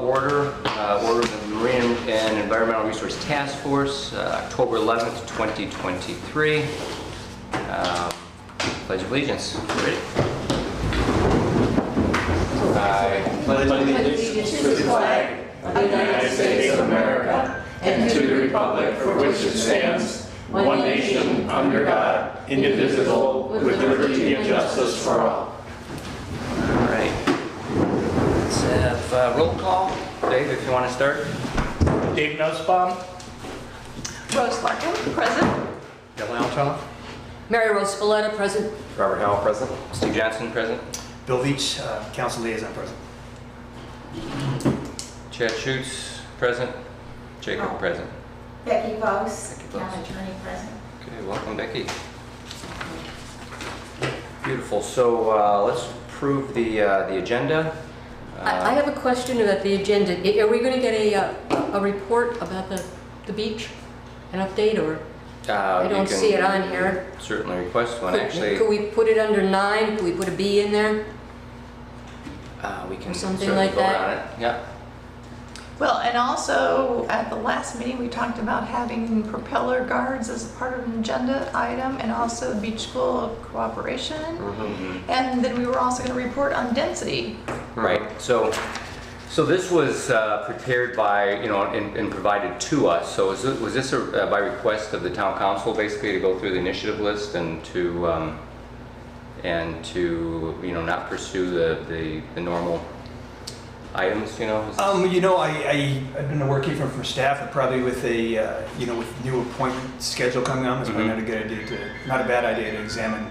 order of the Marine and Environmental Resource Task Force, October 11th, 2023. Pledge of Allegiance. Ready? I pledge allegiance to the flag of the United States of America and to the republic for which it stands, one nation, under God, indivisible, with liberty and justice for all. All right. Let's have roll call. Dave, if you want to start. Dave Nussbaum. Rose Larkin, present. Dylan Altoff. Mary Rose Spalletta, present. Robert Howell, present. Steve Johnson, present. Bill Veach, Council Liaison, present. Chad Schutz, present. Jacob, present. Becky Vos, Becky Vos. Town Attorney, present. Okay, welcome, Becky. Beautiful. So let's approve the agenda. I have a question about the agenda. Are we going to get a report about the beach, an update, or I don't see it on here? Certainly request one. Actually, Could we put it under 9? Could we put a B in there? we can Or something certainly like vote that? on it. Yeah. Well, and also at the last meeting, we talked about having propeller guards as a part of an agenda item, and also beach school cooperation. Mm-hmm. And then we were also going to report on density. Right. So this was prepared by, and provided to us. So was this by request of the town council, basically, to go through the initiative list and to not pursue the normal items, I've been working from staff, and probably with with new appointment schedule coming on, it's probably not a bad idea to examine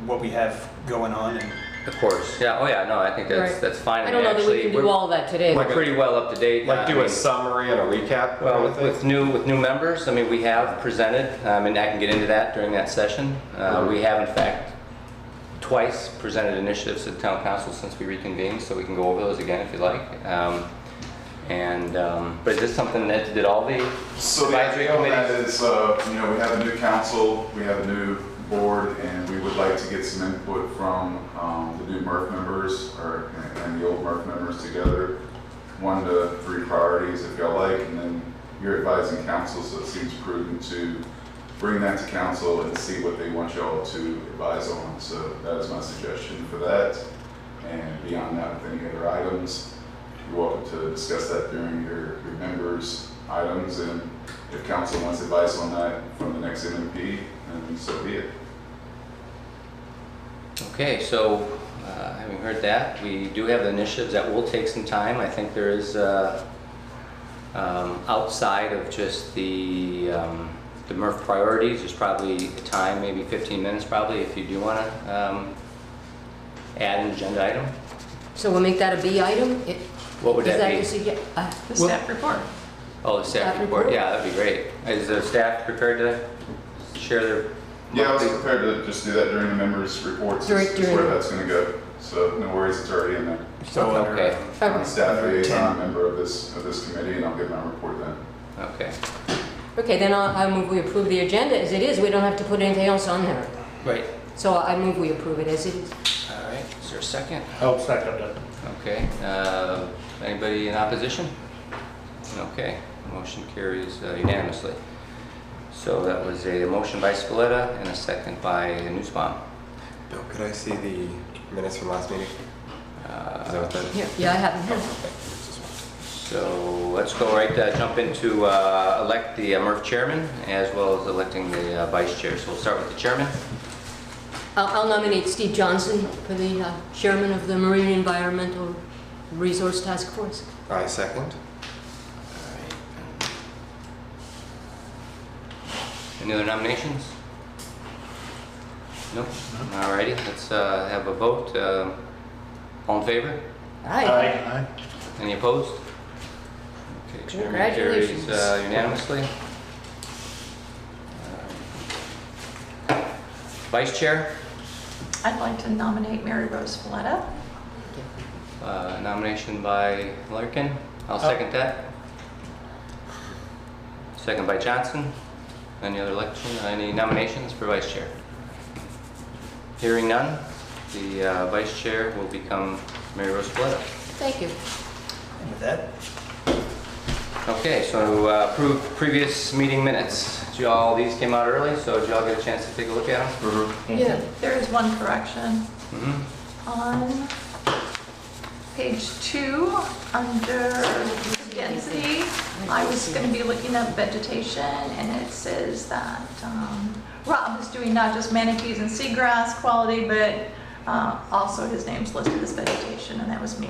what we have going on. And Of course. Yeah. Oh, yeah. No, I think Right. that's fine. I don't know that we can do all that today. We're pretty well up to date. Like do a summary and a recap. Well, with new members, I mean, we have presented, and I can get into that during that session. We have, in fact, twice presented initiatives to the town council since we reconvened, so we can go over those again if you like. But is this something that did all the So the advisory idea on that committees? is, we have a new council, we have a new board, and we would like to get some input from the new MERF members and the old MERF members together. 1 to 3 priorities if y'all like, and then you're advising council, so it seems prudent to bring that to council and see what they want y'all to advise on. So that is my suggestion for that. And beyond that, with any other items, you're welcome to discuss that during your members' items. And if council wants advice on that from the next MMP, then so be it. Okay, so having heard that, we do have the initiatives that will take some time. I think there is, outside of just the MERF priorities, there's probably time, maybe 15 minutes probably, if you do want to add an agenda item. So we'll make that a B item? What would that be? The staff report. Oh, the staff report. Yeah, that'd be great. Is the staff prepared to share their? Yeah, I was prepared to just do that during the members' reports. Is where that's going to go. So no worries, it's already in there. so Okay. I'm a staff liaison member of this committee, and I'll give my report then. Okay. Okay, then I move we approve the agenda as it is. We don't have to put anything else on there. Right. So I move we approve it as it is. All right. Is there a second? I'll second that. Okay. Anybody in opposition? Okay. Motion carries unanimously. So that was a motion by Spalletta and a second by Nussbaum. Bill, could I see the minutes from last meeting? Is that what that is? Yeah, I have them. So let's go jump into elect the MERF chairman as well as electing the vice chair. So we'll start with the chairman. I'll nominate Steve Johnson for the chairman of the Marine Environmental Resource Task Force. I second. Any other nominations? Nope. All righty, let's have a vote. All in favor? Aye. Any opposed? Okay, chairman carries Congratulations. unanimously. Vice chair, I'd like to nominate Mary Rose Spalletta. nomination by Larkin. I'll second that. Second by Johnson. Any other any nominations for vice chair? Hearing none, the vice chair will become Mary Rose Spalletta. Thank you. And with that, Okay, so approve previous meeting minutes. These came out early, so did y'all get a chance to take a look at them? Yeah. There is one correction. Mm-hmm. On page 2, under density, I was going to be looking up vegetation, and it says that Rob is doing not just manatees and seagrass quality, but also his name's listed as vegetation, and that was me.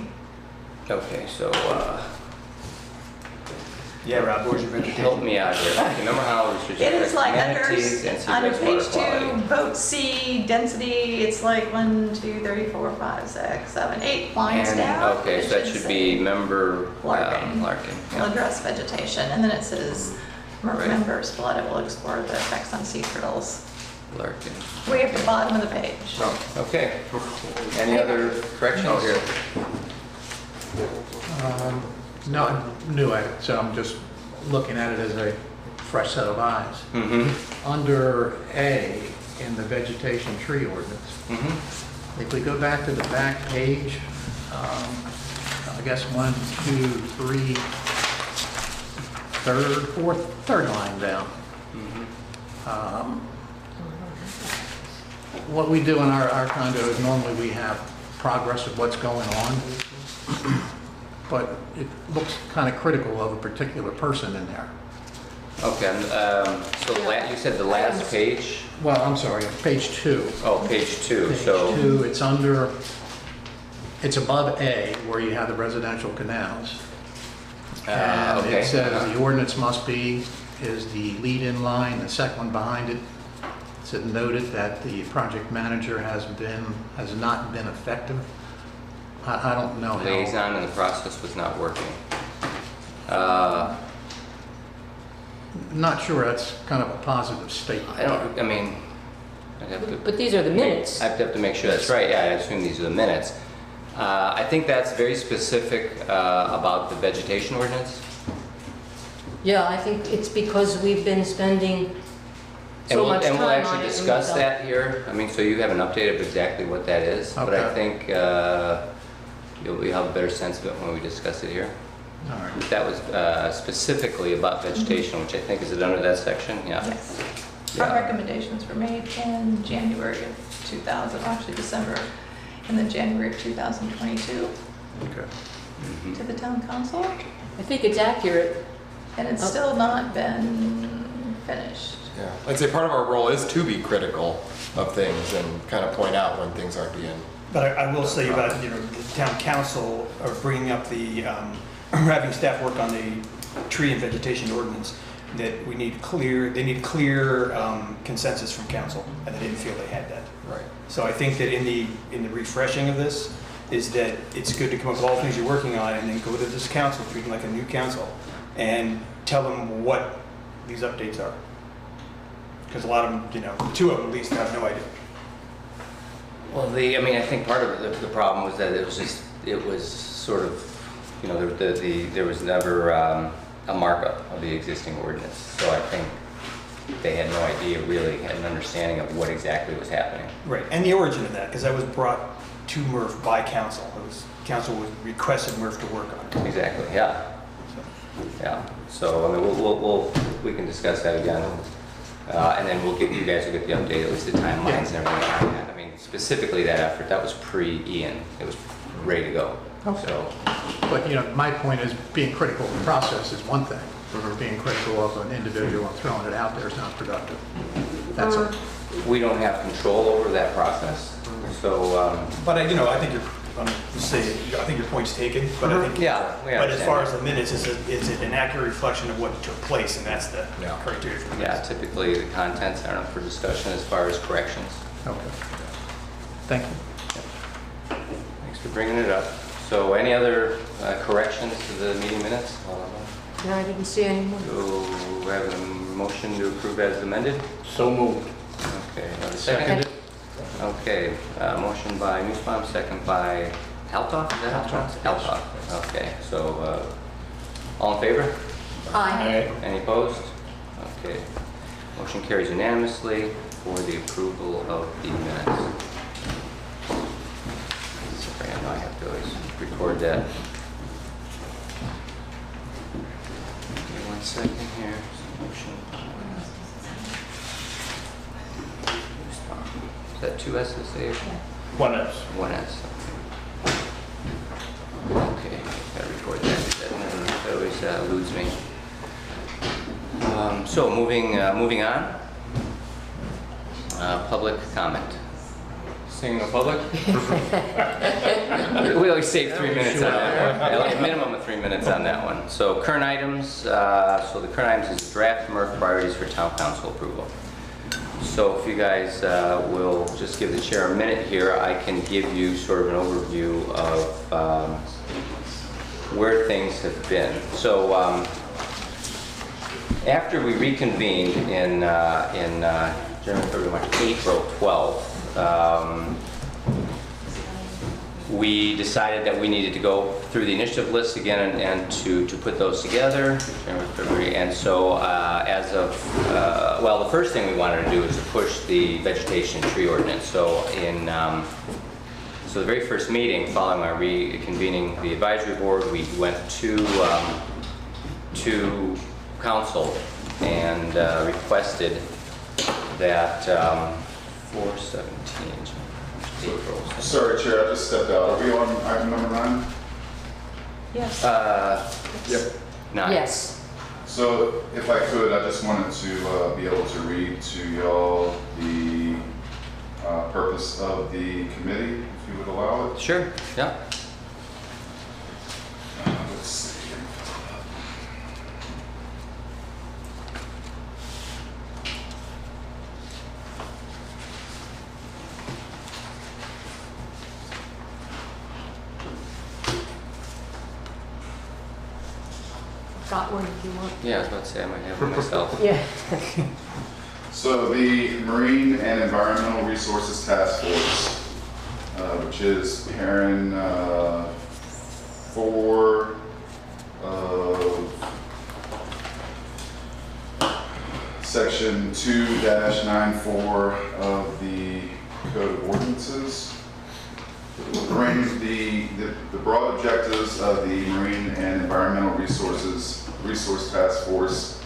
Okay, so yeah, Rob, where's your vegetation? help me out here. Remember how it was just It is like manatees and under seagrass page water 2, quality. boat C, density, it's like 1, 2, 3, 4, 5, 6, 7, 8 lines And, down. okay, It so that should be say member Larkin. Larkin. Will Yeah. address vegetation, and then it says, Right. members flood, it will explore the effects on sea turtles. Larkin. Way at the bottom of the page. Okay. Any other corrections? Oh, here. No, new, so I'm just looking at it as a fresh set of eyes. Mm-hmm. Under A, in the vegetation tree ordinance, Mm-hmm. if we go back to the back page, I guess 1, 2, 3, third line down. What we do in our condo is normally we have progress of what's going on, but it looks kind of critical of a particular person in there. Okay, so you said the last page? Well, I'm sorry, page 2. Oh, page 2, Page so. 2, it's above A, where you have the residential canals. And Okay. it says the ordinance must be, is the lead-in line, the second one behind it. It's noted that the project manager has not been effective. I don't know how. Liaison in the process was not working. Not sure that's kind of a positive statement. I mean, I'd have to. But these are the minutes. I'd have to make sure that's right, yeah, I assume these are the minutes. I think that's very specific about the vegetation ordinance. Yeah, I think it's because we've been spending And so we'll, much and time we'll on it. actually and discuss we felt- that here. I mean, so you have an update of exactly what that is. But I Okay. think you'll have a better sense of it when we discuss it here. All right. That was specifically about vegetation, which I think is it under that section? Yeah. Yes. Yeah. Our recommendations were made in January of 2000, actually December, and then January of 2022 Okay. Mhm. to the town council, I think it's accurate. and it's still not been finished. Yeah, I'd say part of our role is to be critical of things and kind of point out when things aren't being. but I will say about, the town council are bringing up the, having staff work on the tree and vegetation ordinance, that they need clear consensus from council, and they didn't feel they had that. Right. So I think that in the refreshing of this, is that it's good to come up with all the things you're working on, and then go to this council, treat them like a new council, and tell them what these updates are. Because a lot of them, 2 of them at least have no idea. Well, I think part of the problem was that it was sort of, there was never a markup of the existing ordinance. So I think they had no idea, really had an understanding of what exactly was happening. Right, and the origin of that, because that was brought to MRF by council. Council requested MRF to work on it. Exactly, yeah. Yeah, so, I mean, we can discuss that again. And then you guys will get the update, at least the timelines and everything on that. I mean, specifically that effort, that was pre-Ian. It was ready to go. Okay. So, But, my point is being critical of the process is one thing. Being critical of an individual and throwing it out there is not productive. That's all. we don't have control over that process, so, But I think I think your point's taken, but I think. yeah. we But as understand far that. as the minutes, is it an accurate reflection of what took place, and that's the Yeah. criteria for the Yeah, minutes. typically the contents aren't up for discussion as far as corrections. Okay. Thank you. Thanks for bringing it up. So any other corrections to the meeting minutes? No, I didn't see any more. Do we have a motion to approve as amended? So moved. Okay, have a second? Okay, motion by Nussbaum, second by Altoff, is that how it's pronounced? Altoff. Okay, so all in favor? Aye. Any opposed? Okay. Motion carries unanimously for the approval of the minutes. Sorry, I know I have to always record that. 1 second here. Motion. Is that 2 S's there? 1S. 1S. Okay, gotta record that. That always eludes me. So moving on. Public comment. Seeing no public? We always save 3 minutes on that one. A minimum of 3 minutes on that one. So current items. So the current items is draft MERF priorities for town council approval. So if you guys will just give the chair a minute here, I can give you sort of an overview of where things have been. So after we reconvened in January, February, March, April 12th, we decided that we needed to go through the initiative list again and to put those together, January, February. And so as of, well, the first thing we wanted to do was to push the vegetation tree ordinance. So so the very first meeting following our reconvening the advisory board, we went to council and requested that 4/17, April. Sorry, Chair, I just stepped out. Are we on item number 9? Yes. Yep. 9. Yes. So if I could, I just wanted to be able to read to y'all the purpose of the committee, if you would allow it. Sure, yeah. Let's see. Got one if you want. Yeah, I was about to say I might have one myself. Yeah. So the Marine and Environmental Resources Task Force, which is Parent 4 of Section 2-94 of the Code of Ordinances. The broad objectives of the Marine and Environmental Resource Task Force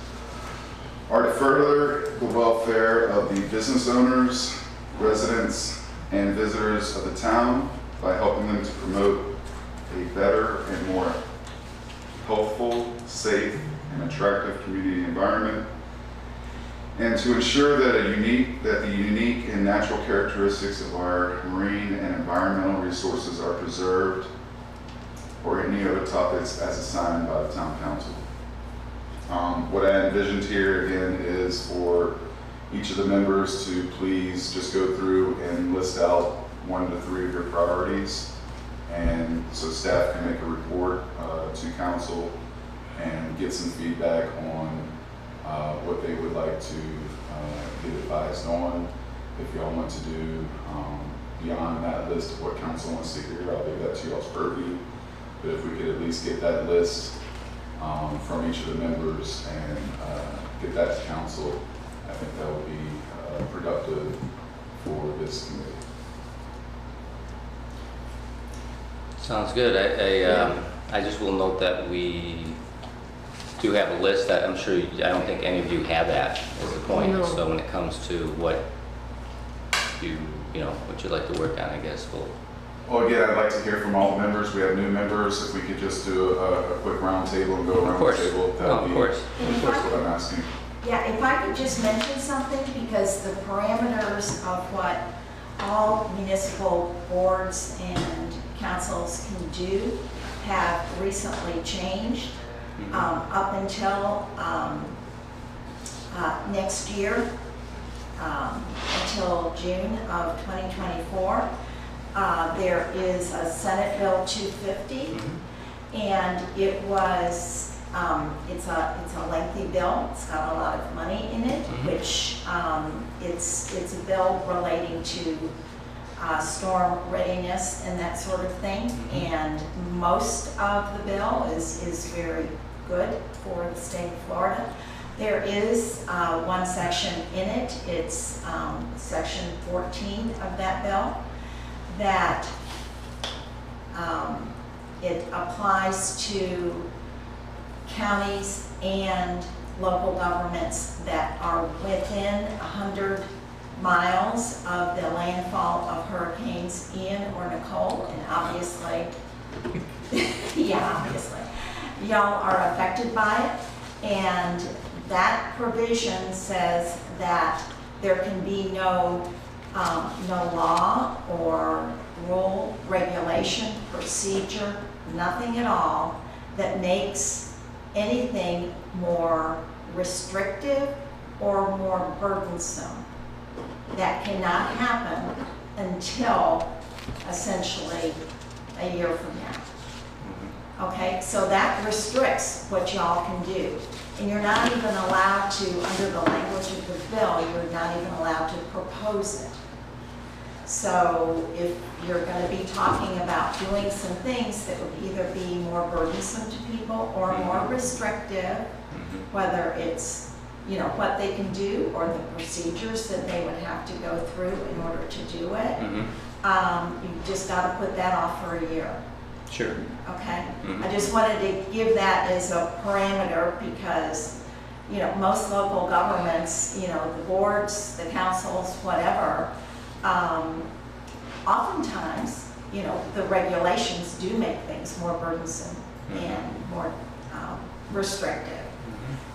are to further the welfare of the business owners, residents, and visitors of the town by helping them to promote a better and more healthful, safe, and attractive community environment, and to ensure that the unique and natural characteristics of our marine and environmental resources are preserved, or any other topics as assigned by the town council. What I envisioned here again is for each of the members to please just go through and list out 1 to 3 of your priorities, and so staff can make a report to council and get some feedback on what they would like to get advised on. If y'all want to do beyond that list of what council wants to hear, I'll leave that to y'all's purview. But if we could at least get that list from each of the members and get that to council, I think that would be productive for this committee. Sounds good. I just will note that we do have a list that I'm sure, I don't think any of you have that as a point. No. So when it comes to what what you'd like to work on, I guess Well, again, I'd like to hear from all the members. We have new members. If we could just do a quick round table and go around the table, that would be what I'm asking. Yeah, if I could just mention something, because the parameters of what all municipal boards and councils can do have recently changed. Up until next year, until June of 2024, there is a Senate Bill 250, and it was, it's a lengthy bill. It's got a lot of money in it, which it's a bill relating to storm readiness and that sort of thing. And most of the bill is very good for the state of Florida. There is one section in it, it's section 14 of that bill, that it applies to counties and local governments that are within 100 miles of the landfall of hurricanes Ian or Nicole, and obviously, yeah, obviously, y'all are affected by it, and that provision says that there can be no law or rule, regulation, procedure, nothing at all that makes anything more restrictive or more burdensome. That cannot happen until essentially a year from now. Okay, so that restricts what y'all can do. And you're not even allowed to, under the language of the bill, you're not even allowed to propose it. So if you're going to be talking about doing some things that would either be more burdensome to people or more restrictive, whether it's, you know, what they can do or the procedures that they would have to go through in order to do it, you just got to put that off for a year. Sure. Okay? I just wanted to give that as a parameter because, you know, most local governments, you know, the boards, the councils, whatever, oftentimes, you know, the regulations do make things more burdensome and more restrictive,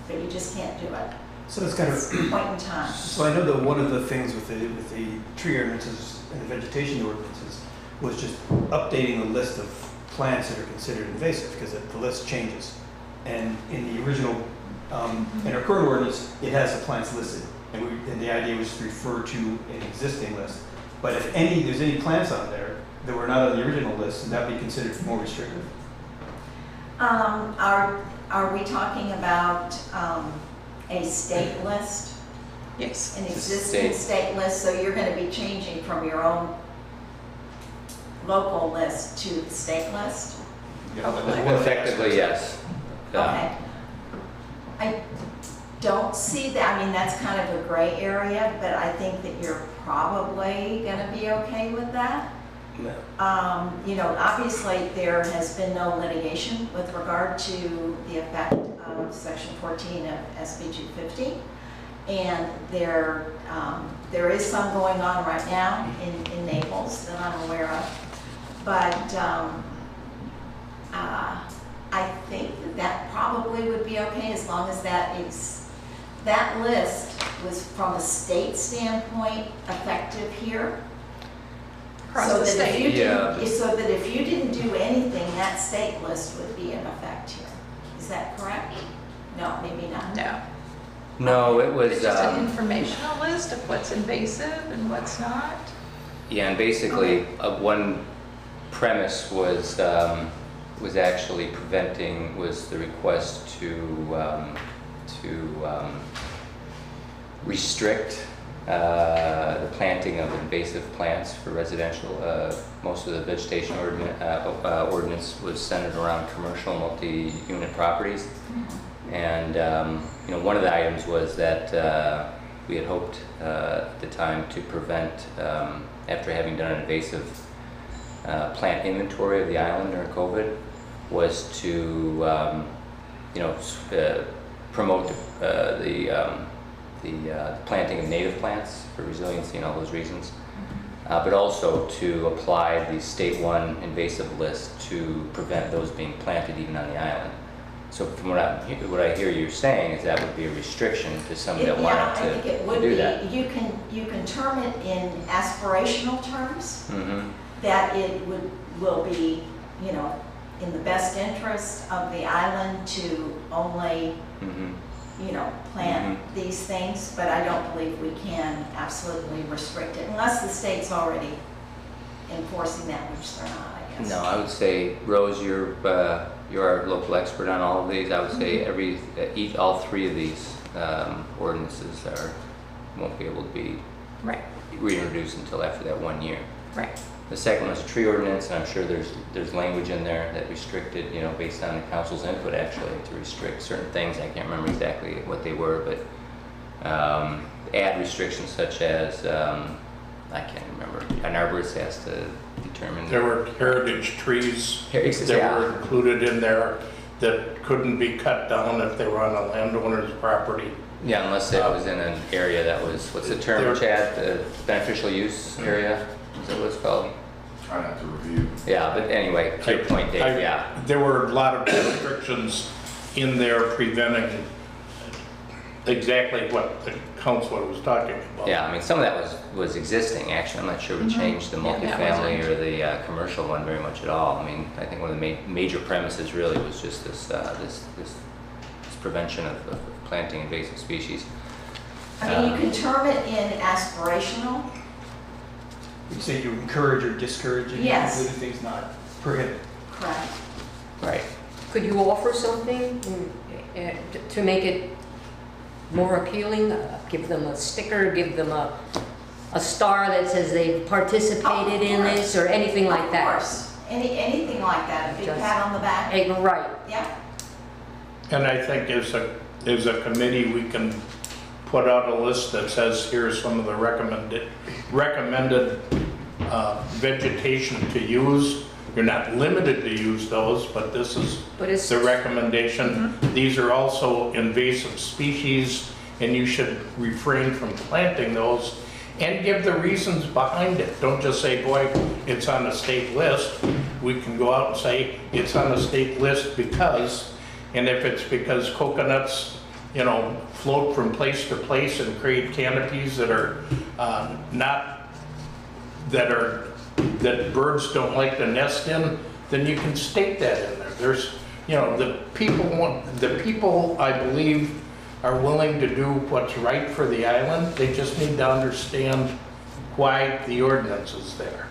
but you just can't do it. So it's kind of It's a point in time. So I know that one of the things with the tree ordinances and the vegetation ordinances was just updating the list of plants that are considered invasive because the list changes. And in the original, in our current ordinance, it has the plants listed. And the idea was to refer to an existing list. But if there's any plants on there that were not on the original list, would that be considered more restrictive? Are we talking about a state list? Yes. An It's a existing state list, so you're going to be changing from your own local list to the state list? Effectively, yes. Okay. I don't see that, I mean, that's kind of a gray area, but I think that you're probably going to be okay with that. No. You know, obviously, there has been no litigation with regard to the effect of Section 14 of SB 250. And there is some going on right now in Naples that I'm aware of. But I think that probably would be okay as long as that list was from a state standpoint effective here. Across the state. So that if you didn't do anything, that state list would be in effect here. Is that correct? No, maybe not. No. No, it was. It's just an informational list of what's invasive and what's not. Yeah, and basically, one premise was actually was the request to restrict the planting of invasive plants for residential. Most of the vegetation ordinance was centered around commercial multi-unit properties. And you know, one of the items was that we had hoped at the time to prevent, after having done an invasive plant inventory of the island during COVID, was to you know, promote the planting of native plants for resiliency and all those reasons, but also to apply the state one invasive list to prevent those being planted even on the island. So from what I hear you saying is that would be a restriction to somebody that wanted I think it would do be. that. You can term it in aspirational terms, that it will be, you know, in the best interest of the island to only, you know, plant these things, but I don't believe we can absolutely restrict it unless the state's already enforcing that, which they're not, I guess. No, I would say, Rose, you're our local expert on all of these. I would say all three of these ordinances won't be able to be Right. reintroduced until after that 1 year. Right. The second was a tree ordinance, and I'm sure there's language in there that restricted, you know, based on the council's input actually, to restrict certain things. I can't remember exactly what they were, but add restrictions such as, I can't remember, an arborist has to determine. There were heritage trees that Yeah. were included in there. that couldn't be cut down if they were on a landowner's property. Yeah, unless it was in an area that was, what's the term, Chad? The beneficial use area? Is that what it's called? I'd have to review. Yeah, but anyway, to your point, Dave, yeah. There were a lot of restrictions in there preventing exactly what the council was talking about. Yeah, I mean, some of that was existing, actually. I'm not sure we changed the Yeah, that multifamily wasn't. or the commercial one very much at all. I mean, I think one of the major premises really was just this prevention of planting invasive species. I mean, you can term it in aspirational. You say you encourage or discourage it? Yes. You do things not prohibit. Correct. Right. Could you offer something to make it more appealing? Give them a sticker, give them a star that says they've participated in this, or anything like that? Of course. Anything like that, a big Just- pat on the back. Right. Yeah. And I think as a committee, we can put out a list that says, here's some of the recommended vegetation to use. You're not limited to use those, but this is But it's- the recommendation. These are also invasive species, and you should refrain from planting those and give the reasons behind it. Don't just say, boy, it's on a state list. We can go out and say, it's on a state list because, and if it's because coconuts, you know, float from place to place and create canopies that are that birds don't like to nest in, then you can state that in there. There's, you know, the people, I believe, are willing to do what's right for the island. They just need to understand why the ordinance is there,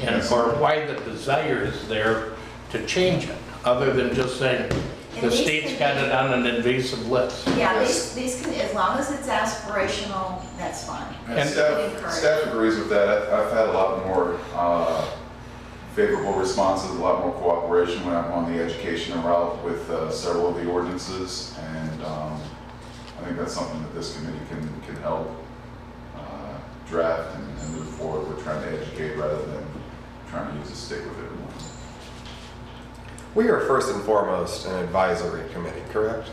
and or why the desire is there to change it, other than just saying the And these state's can got be- it on an invasive list. Yeah, Yes. these can, as long as it's aspirational, that's fine. And And- staff agrees with that. I've had a lot more favorable responses, a lot more cooperation when I'm on the educational route with several of the ordinances, and I think that's something that this committee can help draft and move forward. We're trying to educate rather than trying to use a stick with everyone. We are first and foremost an advisory committee, correct?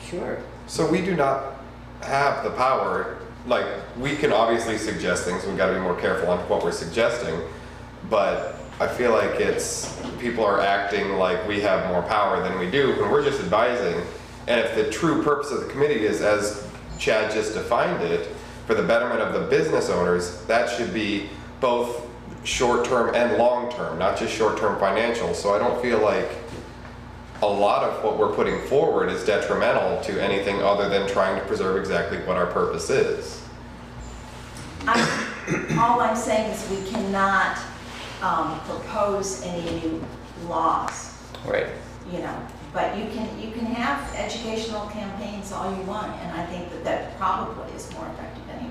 Sure. So we do not have the power, like, we can obviously suggest things, we've got to be more careful on what we're suggesting, but I feel like people are acting like we have more power than we do when we're just advising. And if the true purpose of the committee is, as Chad just defined it, for the betterment of the business owners, that should be both short-term and long-term, not just short-term financial. So I don't feel like a lot of what we're putting forward is detrimental to anything other than trying to preserve exactly what our purpose is. All I'm saying is we cannot propose any new laws, Right. you know, but you can have educational campaigns all you want, and I think that probably is more effective anyway.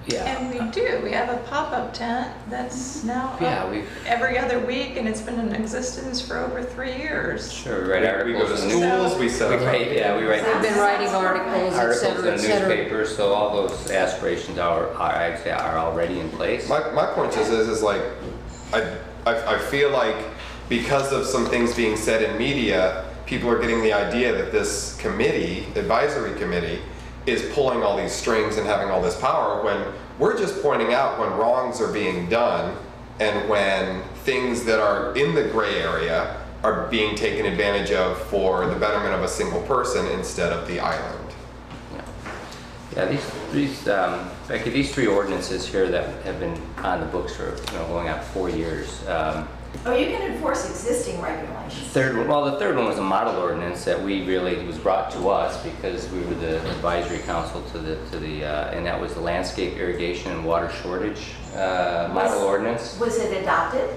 Yeah. And we do, we have a pop-up tent that's now Yeah, up we've- every other week, and it's been in existence for over 3 years. Sure, we write We go to articles in the schools, we set up. we write We've been writing articles, et articles cetera, in et the cetera. newspapers, so all those aspirations I'd say are already in place. My point just is like, I feel like because of some things being said in media, people are getting the idea that this committee, advisory committee, is pulling all these strings and having all this power, when we're just pointing out when wrongs are being done and when things that are in the gray area are being taken advantage of for the betterment of a single person instead of the island. Yeah, Becky, these three ordinances here that have been on the books for, going on 4 years. Oh, you can enforce existing regulations. The third one was a model ordinance that it was brought to us because we were the advisory council and that was the landscape irrigation and water shortage model ordinance. Was it adopted?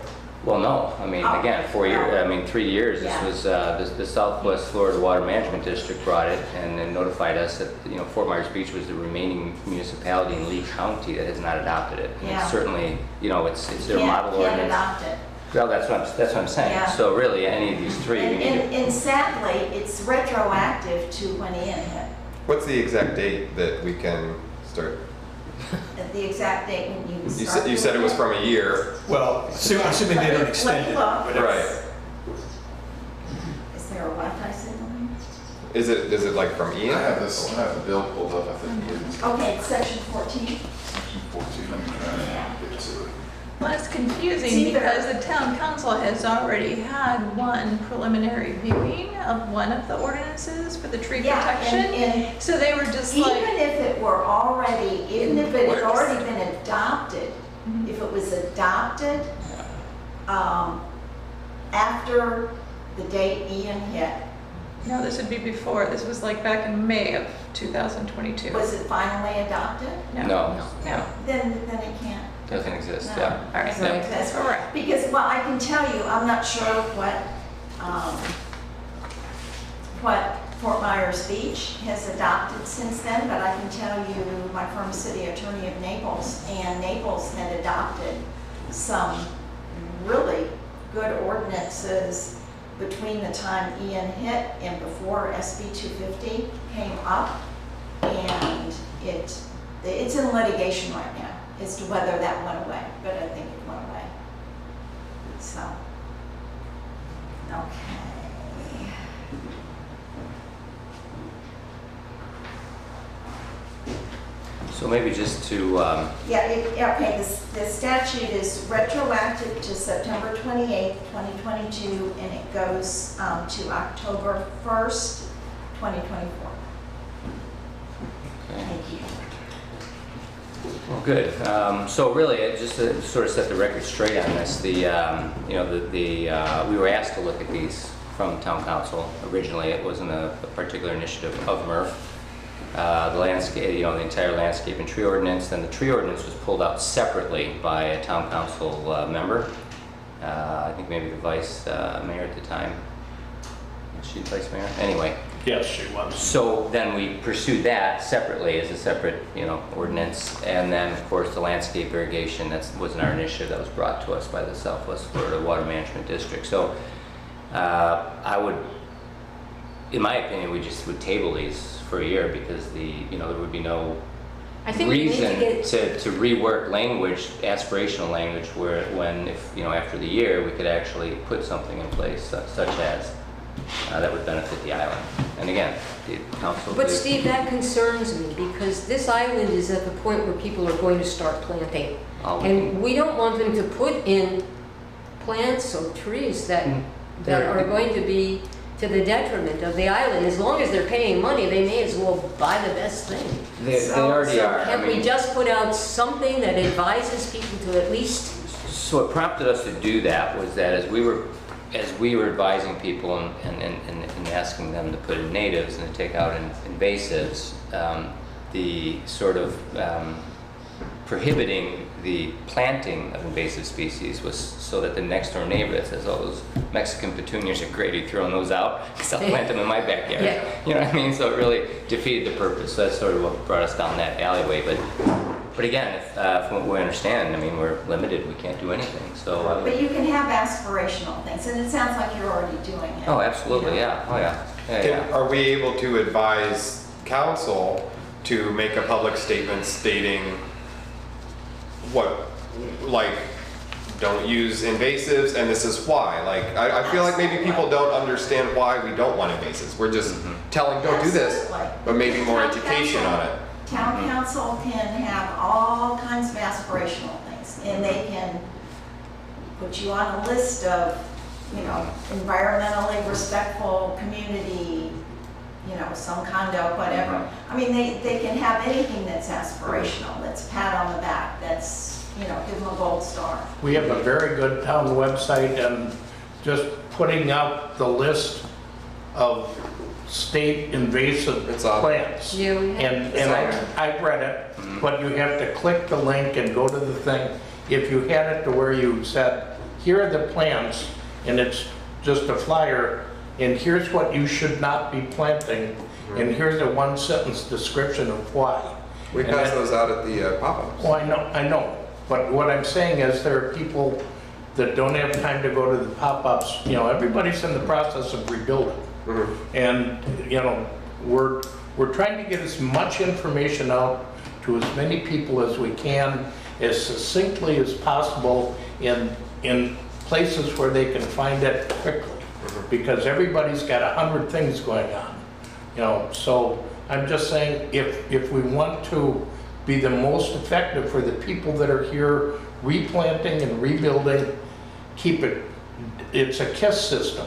Well, no, I mean, Oh, again, 3 years. Yeah. This was, the Southwest Florida Water Management District brought it and then notified us that, Fort Myers Beach was the remaining municipality in Lee County that has not adopted it. And Yeah. it's certainly, it's their model ordinance. Can't adopt it. Well, that's what I'm saying. Yeah. So really, any of these three, we need to. And sadly, it's retroactive to when Ian hit. What's the exact date that we can start? The exact date when you You start. said it was from a year. Well, assuming they don't extend it. Let me look. Right. Is there a what? Is it like from I Ian? have the bill pulled up, I think it is. Okay, it's section 14. Section 14, let me try and get to it. Well, it's See, confusing there- because the town council has already had one preliminary viewing of one of the ordinances for the tree Yeah, protection. and So they were just even like, if it were already, even if it had Works. already been adopted, Mhm. if it was adopted, after the date Ian hit, no, this would be before. This was like back in May of 2022. was it finally adopted? No, No. Then it can't. doesn't exist, No. yeah. All right. Doesn't Yeah. exist. All right. Because, well, I can tell you, I'm not sure what Fort Myers Beach has adopted since then, but I can tell you, my firm's city attorney of Naples, and Naples had adopted some really good ordinances between the time Ian hit and before SB 250 came up, and it's in litigation right now as to whether that went away, but I think it went away. So, okay. So maybe just to, Okay, the statute is retroactive to September 28th, 2022, and it goes to October 1st, 2024. okay. Thank you. Well, good. So really, just to sort of set the record straight on this, we were asked to look at these from town council. Originally, it wasn't a particular initiative of MERF. The landscape, the entire landscape and tree ordinance, then the tree ordinance was pulled out separately by a town council member. I think maybe the vice mayor at the time. Was she vice mayor? Anyway. Yes, she was. So then we pursued that separately as a separate, ordinance. And then, of course, the landscape irrigation, that wasn't our initiative, that was brought to us by the Southwest Florida Water Management District. So I would, in my opinion, we just would table these for a year because there would be no I think we need reason to get, to rework language, aspirational language, if after the year, we could actually put something in place such as that would benefit the island. And again, the council. but Steve, that concerns me because this island is at the point where people are going to start planting. And we don't want them to put in plants or trees that are going to be to the detriment of the island. As long as they're paying money, they may as well buy the best thing. They already are. Can we just put out something that advises people to at least, So what prompted us to do that was that as we were advising people and asking them to put in natives and to take out invasives, the sort of prohibiting the planting of invasive species was so that the next door neighbor that says, oh, those Mexican petunias are great, are you throwing those out? Because I'll plant them in my backyard. Yeah. You know what I mean? So it really defeated the purpose. So that's sort of what brought us down that alleyway. But again, from what we understand, we're limited. We can't do anything. So. But you can have aspirational things, and it sounds like you're already doing it. Oh, absolutely. Yeah. Oh, yeah. Yeah. Are we able to advise council to make a public statement stating what, like, don't use invasives and this is why? Like, I feel like maybe people don't understand why we don't want invasives. We're just telling, don't do this, Absolutely. but maybe more education on it. Town council can have all kinds of aspirational things, and they can put you on a list of, environmentally respectful community, some condo, whatever. They can have anything that's aspirational, that's pat on the back, that's, give them a gold star. We have a very good town website and just putting out the list of state invasive It's on. plants. Yeah, we have. And I've read it, but you have to click the link and go to the thing. If you had it to where you said, here are the plants, and it's just a flyer, and here's what you should not be planting, and here's a one-sentence description of why. We And pass that- those out at the pop-ups. Oh, I know. But what I'm saying is there are people that don't have time to go to the pop-ups. Everybody's in the process of rebuilding. And, we're trying to get as much information out to as many people as we can, as succinctly as possible in places where they can find it quickly. Because everybody's got 100 things going on. You know, so I'm just saying, if we want to be the most effective for the people that are here replanting and rebuilding, keep it, it's a KISS system.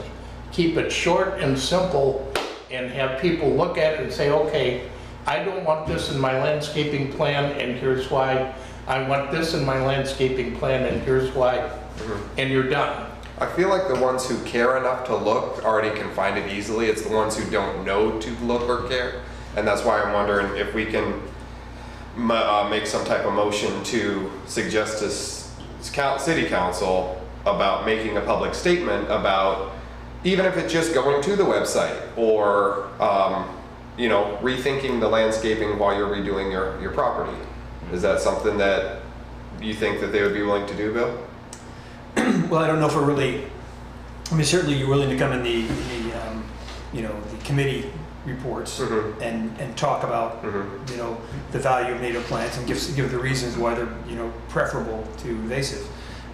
Keep it short and simple and have people look at it and say, okay, I don't want this in my landscaping plan and here's why. I want this in my landscaping plan and here's why. And you're done. I feel like the ones who care enough to look already can find it easily. It's the ones who don't know to look or care. And that's why I'm wondering if we can make some type of motion to suggest to city council about making a public statement about, even if it's just going to the website or, you know, rethinking the landscaping while you're redoing your property. Is that something that you think that they would be willing to do, Bill? Well, I don't know if we're really, I mean, certainly you're willing to come in the you know, the committee reports and talk about, you know, the value of native plants and give the reasons why they're, you know, preferable to invasive.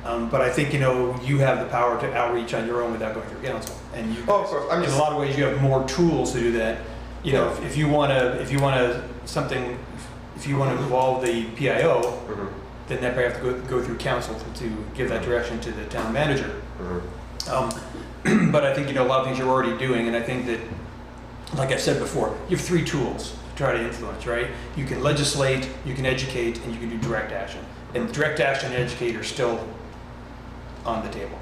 But I think, you know, you have the power to outreach on your own without going through council. And you, Oh, of course. in a lot of ways, you have more tools to do that. You know, if you want to involve the PIO, then that probably have to go through council to give that direction to the town manager. But I think, you know, a lot of things you're already doing, and I think that, like I said before, you have 3 tools to try to influence, right? You can legislate, you can educate, and you can do direct action. And direct action and educate are still on the table.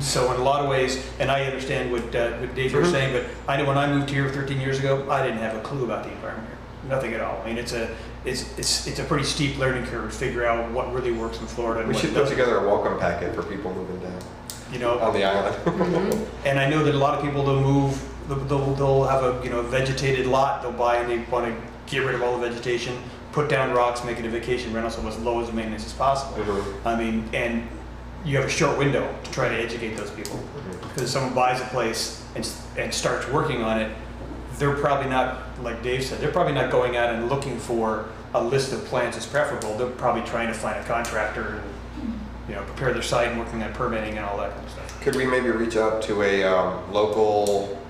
So in a lot of ways, and I understand what Dave was saying, but I know when I moved here 13 years ago, I didn't have a clue about the environment here. Nothing at all. I mean, it's a pretty steep learning curve to figure out what really works in Florida. And We what should put doesn't. together a welcome packet for people moving down You know, on the island. and I know that a lot of people they'll move, they'll have a, you know, vegetated lot they'll buy, and they want to get rid of all the vegetation, put down rocks, make it a vacation rental, so as low as the maintenance as possible. I mean, and you have a short window to try to educate those people, because if someone buys a place and starts working on it, they're probably not, like Dave said, they're probably not going out and looking for a list of plants as preferable. They're probably trying to find a contractor and, you know, prepare their site and working on permitting and all that kind of stuff. Could we maybe reach out to a local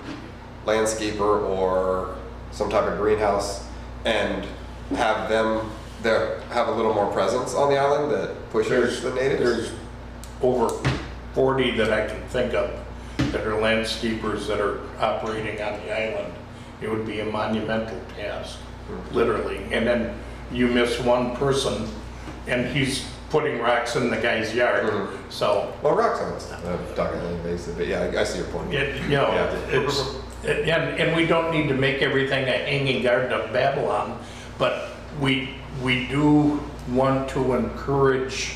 landscaper or some type of greenhouse and have them have a little more presence on the island that pushes the natives? There's over 40 that I can think of that are landscapers that are operating on the island. It would be a monumental task, literally. And then you miss one person and he's putting rocks in the guy's yard. So, Well, rocks aren't talking invasive, but yeah, I see your point. you know, and we don't need to make everything a hanging garden of Babylon, but we do want to encourage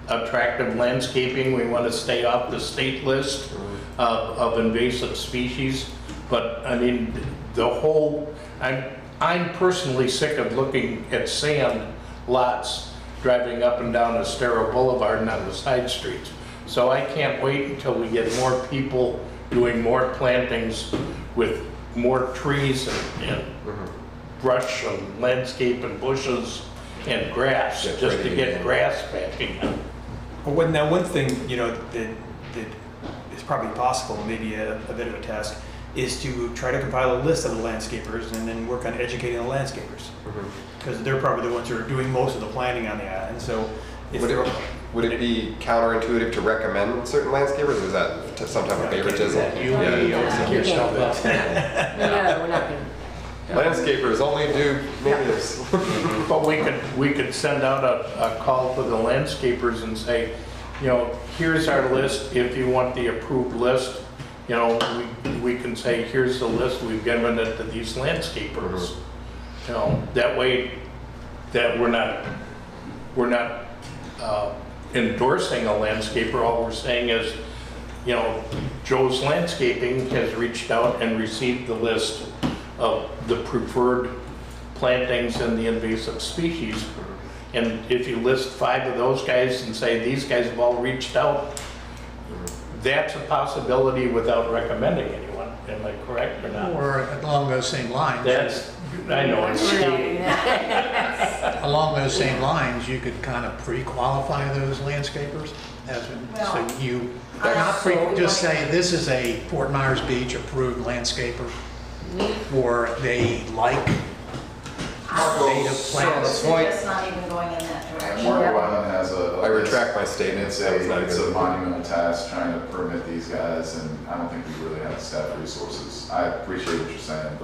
attractive landscaping. We want to stay off the state list of invasive species. But I mean, the whole, I'm personally sick of looking at sand lots driving up and down Estero Boulevard and on the side streets. So I can't wait until we get more people doing more plantings with more trees and brush and landscape and bushes and grass, just to get grass back again. Well, now one thing, you know, that is probably possible, maybe a bit of a task, is to try to compile a list of the landscapers and then work on educating the landscapers. Because they're probably the ones who are doing most of the planning on the island. So if Would it be counterintuitive to recommend certain landscapers, or is that some type of favoritism? You knock yourself up. No, we're not going to. Landscapers only do natives. But we could send out a call to the landscapers and say, you know, here's our list. If you want the approved list, you know, we can say, here's the list. We've given it to these landscapers. You know, that way that we're not endorsing a landscaper. All we're saying is, you know, Joe's Landscaping has reached out and received the list of the preferred plantings and the invasive species. And if you list 5 of those guys and say these guys have all reached out, that's a possibility without recommending anyone. Am I correct or not? Or along those same lines. That's, I know it's skating. Along those same lines, you could kind of pre-qualify those landscapers as Well, so you not just say this is a Fort Myers Beach approved landscaper, or they like native plants. They're just not even going in that direction. Marco Island has a. I retract my statement. It's That was not it's even- a monumental task trying to permit these guys, and I don't think we really have the staff resources. I appreciate what you're saying,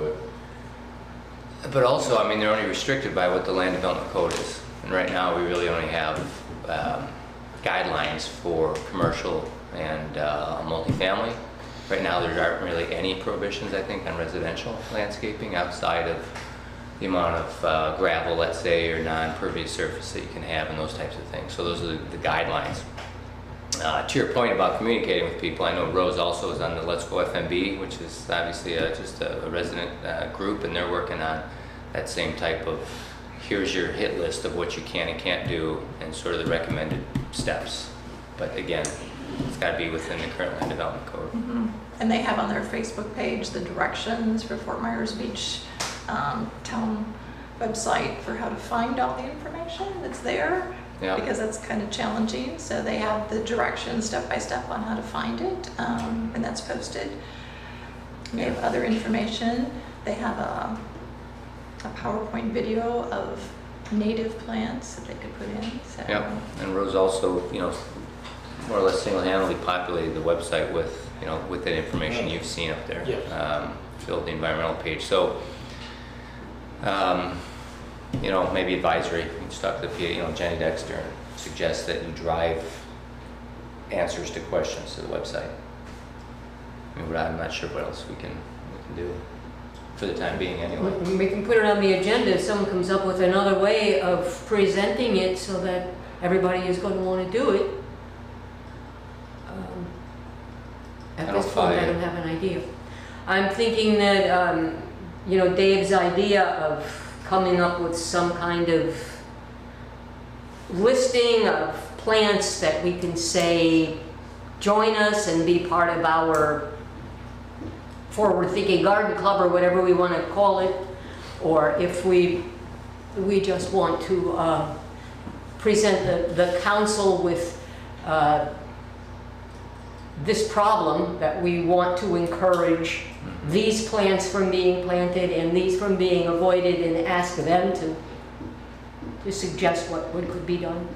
but also, I mean, they're only restricted by what the land development code is. And right now, we really only have guidelines for commercial and multifamily. Right now, there aren't really any prohibitions, I think, on residential landscaping outside of the amount of gravel, let's say, or non-pervious surface that you can have and those types of things. So those are the guidelines. To your point about communicating with people, I know Rose also is on the Let's Go FMB, which is obviously just a resident group, and they're working on that same type of, here's your hit list of what you can and can't do, and sort of the recommended steps. But again, it's got to be within the current land development code. And they have on their Facebook page the directions for Fort Myers Beach town website for how to find all the information that's there. Yeah. Because that's kind of challenging. So they have the directions step by step on how to find it, and that's posted. They have other information. They have a PowerPoint video of native plants that they could put in. So. Yep, and Rose also, you know, more or less single-handedly populated the website with, you know, with that information you've seen up there. Yeah. Filled the environmental page. So, you know, maybe advisory. You can just talk to the PA, you know, Jenny Dexter, and suggest that you drive answers to questions to the website. I mean, I'm not sure what else we can do for the time being, anyway. We can put it on the agenda if someone comes up with another way of presenting it so that everybody is going to want to do it. At this point, I don't have an idea. I'm thinking that, you know, Dave's idea of coming up with some kind of listing of plants that we can say, join us and be part of our forward-thinking garden club or whatever we want to call it, or if we just want to present the council with this problem that we want to encourage these plants from being planted and these from being avoided, and ask them to suggest what could be done.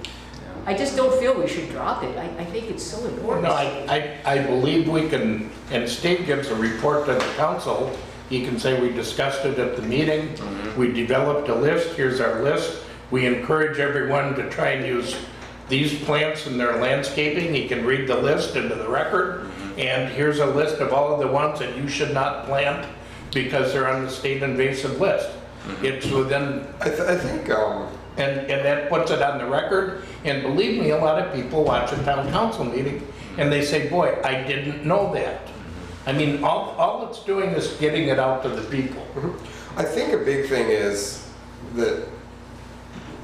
I just don't feel we should drop it. I think it's so important. No, I believe we can, and Steve gives a report to the council. He can say, we discussed it at the meeting, we developed a list, here's our list. We encourage everyone to try and use these plants in their landscaping. He can read the list into the record, and here's a list of all of the ones that you should not plant because they're on the state invasive list. It's within, I think, and that puts it on the record. And believe me, a lot of people watch a town council meeting and they say, boy, I didn't know that. I mean, all it's doing is getting it out to the people. I think a big thing is that,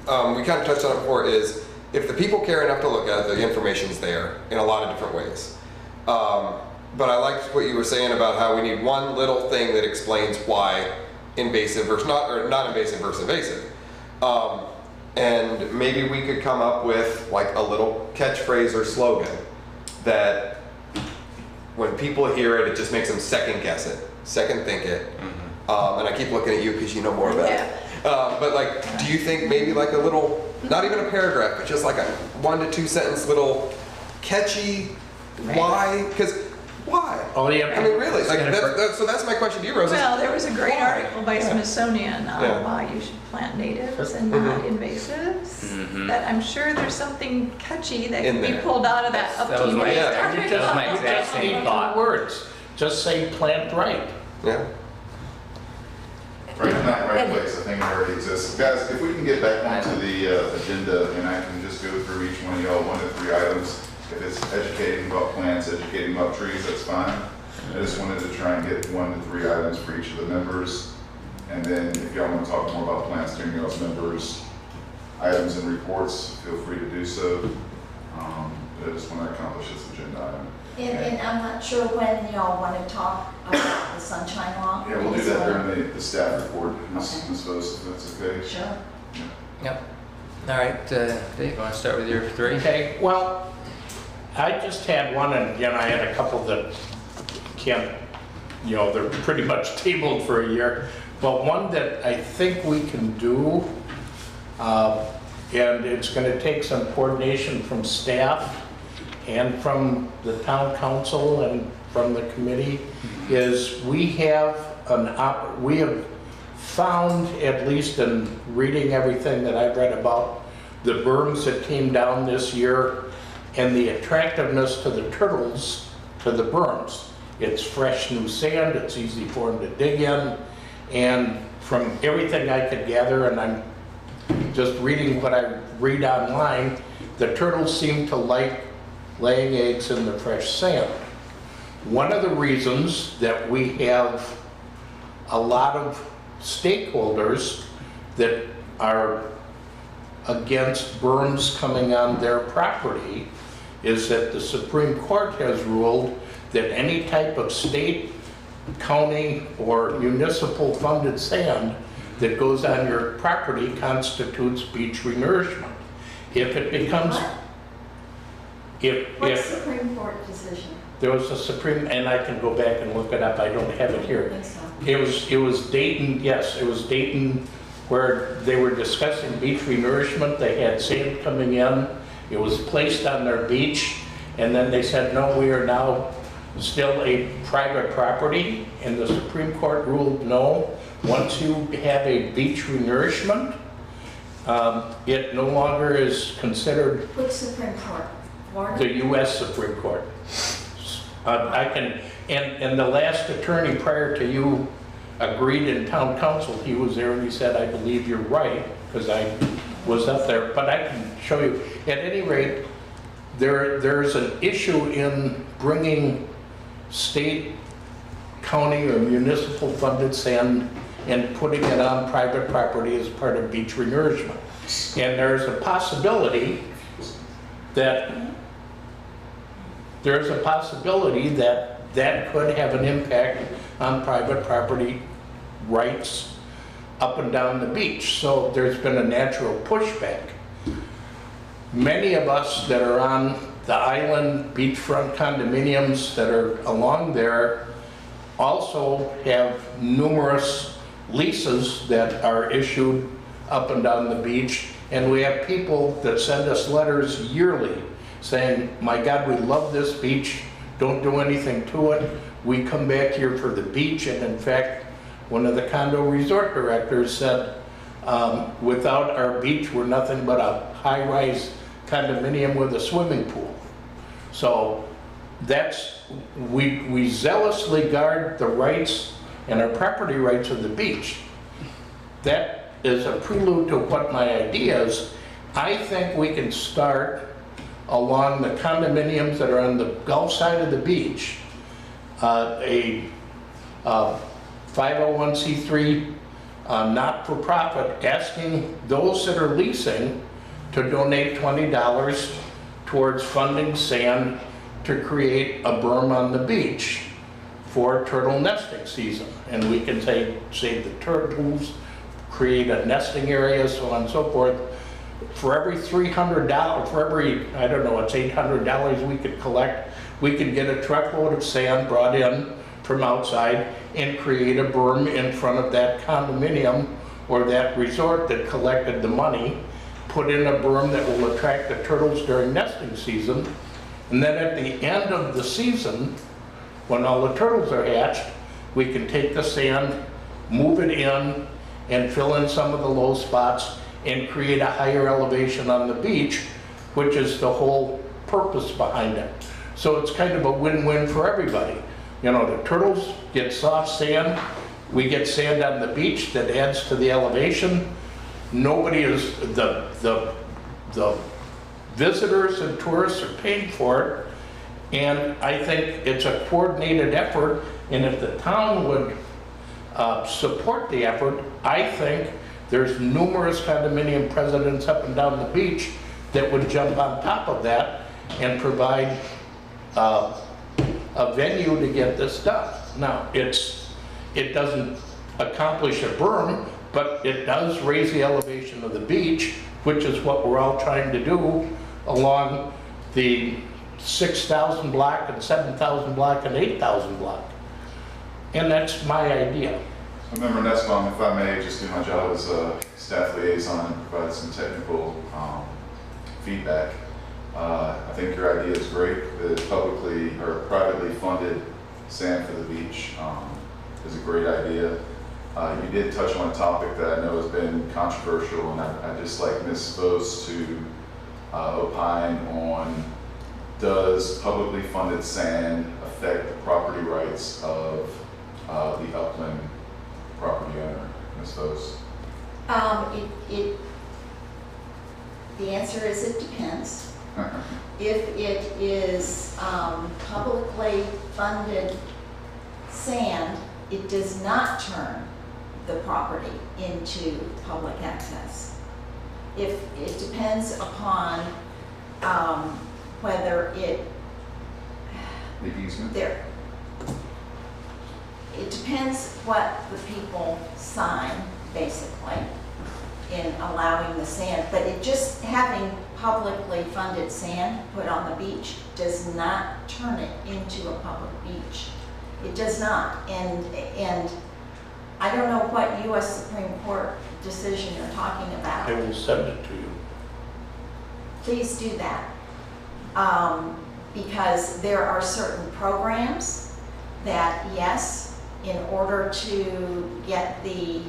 we kind of touched on it before, is if the people care enough to look at it, the information's there in a lot of different ways. But I liked what you were saying about how we need one little thing that explains why invasive versus not, or not invasive versus invasive. And maybe we could come up with like a little catchphrase or slogan that when people hear it, it just makes them second guess it, second think it. And I keep looking at you because you know more about it. But like, do you think maybe like a little, not even a paragraph, but just like a 1 to 2 sentence little catchy why? Because why? Oh, yeah. I mean, really, like so that's my question to you, Rose. Well, there was a great article by Smithsonian on why you should plant natives and not invasives. That I'm sure there's something catchy that can be pulled out of that That was my, up-to-date that was my exact same thought. Words. Just say plant right. Yeah. right in that right place, I think it already exists. Guys, if we can get back onto the agenda, and I can just go through each one of y'all, 1 to 3 items. If it's educating about plants, educating about trees, that's fine. I just wanted to try and get 1 to 3 items for each of the members. And then if y'all want to talk more about plants during y'all's members' items and reports, feel free to do so. But I just want to accomplish this agenda item. And I'm not sure when y'all want to talk about the sunshine law. Yeah, we'll do that during the staff report, Ms. Vos, if that's okay. Sure. Yep. All right, Dave, you want to start with your 3? Okay, well, I just had one, and I had a couple that Kim you know, they're pretty much tabled for a year. But one that I think we can do, and it's going to take some coordination from staff and from the town council and from the committee, is we have found, at least in reading everything that I've read about the berms that came down this year and the attractiveness to the turtles to the berms. It's fresh new sand, it's easy for them to dig in, and from everything I could gather, and I'm just reading what I read online, the turtles seem to like laying eggs in the fresh sand. One of the reasons that we have a lot of stakeholders that are against berms coming on their property is that the Supreme Court has ruled that any type of state, county, or municipal funded sand that goes on your property constitutes beach renourishment. If it becomes, What Supreme Court decision? there was a Supreme, and I can go back and look it up, I don't have it I here. think so. It was Dayton, yes, it was Dayton, where they were discussing beach renourishment. They had sand coming in, it was placed on their beach, and then they said, no, we are now still a private property, and the Supreme Court ruled no. Once you have a beach renourishment, it no longer is considered. Which Supreme Court? Florida? The U.S. Supreme Court. I can, and the last attorney prior to you agreed in town council. He was there and he said, I believe you're right, because I was up there, but I can show you. At any rate, there's an issue in bringing state, county, or municipal funded sand and putting it on private property as part of beach renourishment. And there's a possibility that that could have an impact on private property rights up and down the beach. So there's been a natural pushback. Many of us that are on the island beachfront condominiums that are along there also have numerous leases that are issued up and down the beach, and we have people that send us letters yearly saying, my God, we love this beach, don't do anything to it, we come back here for the beach. And in fact, one of the condo resort directors said, without our beach, we're nothing but a high-rise condominium with a swimming pool. So that's, we zealously guard the rights and our property rights of the beach. That is a prelude to what my idea is. I think we can start along the condominiums that are on the Gulf side of the beach, a 501c3 not-for-profit, asking those that are leasing to donate $20 towards funding sand to create a berm on the beach for turtle nesting season. And we can say, save the turtles, create a nesting area, so on and so forth. For every $300, for every, I don't know, it's $800 we could collect, we could get a truckload of sand brought in from outside and create a berm in front of that condominium or that resort that collected the money, put in a berm that will attract the turtles during nesting season. And then at the end of the season, when all the turtles are hatched, we can take the sand, move it in, and fill in some of the low spots and create a higher elevation on the beach, which is the whole purpose behind it. So it's kind of a win-win for everybody. You know, the turtles get soft sand, we get sand on the beach that adds to the elevation. Nobody is, the visitors and tourists are paying for it, and I think it's a coordinated effort, and if the town would support the effort, I think there's numerous condominium presidents up and down the beach that would jump on top of that and provide a venue to get this done. Now, it doesn't accomplish a berm, but it does raise the elevation of the beach, which is what we're all trying to do along the 6,000 block and 7,000 block and 8,000 block. And that's my idea. So Member Nussbaum, if I may, just do my job as a staff liaison and provide some technical feedback. I think your idea is great. The publicly or privately funded sand for the beach is a great idea. You did touch on a topic that I know has been controversial, and I'd just like Ms. Vos to opine on, does publicly funded sand affect the property rights of the upland property owner, Ms. Vos? The answer is it depends. If it is publicly funded sand, it does not turn the property into public access. If it depends upon whether it The easement? there. It depends what the people sign, basically, in allowing the sand. But it just having publicly funded sand put on the beach does not turn it into a public beach. It does not. And I don't know what U.S. Supreme Court decision you're talking about. I will send it to you. Please do that. Because there are certain programs that, yes, in order to get the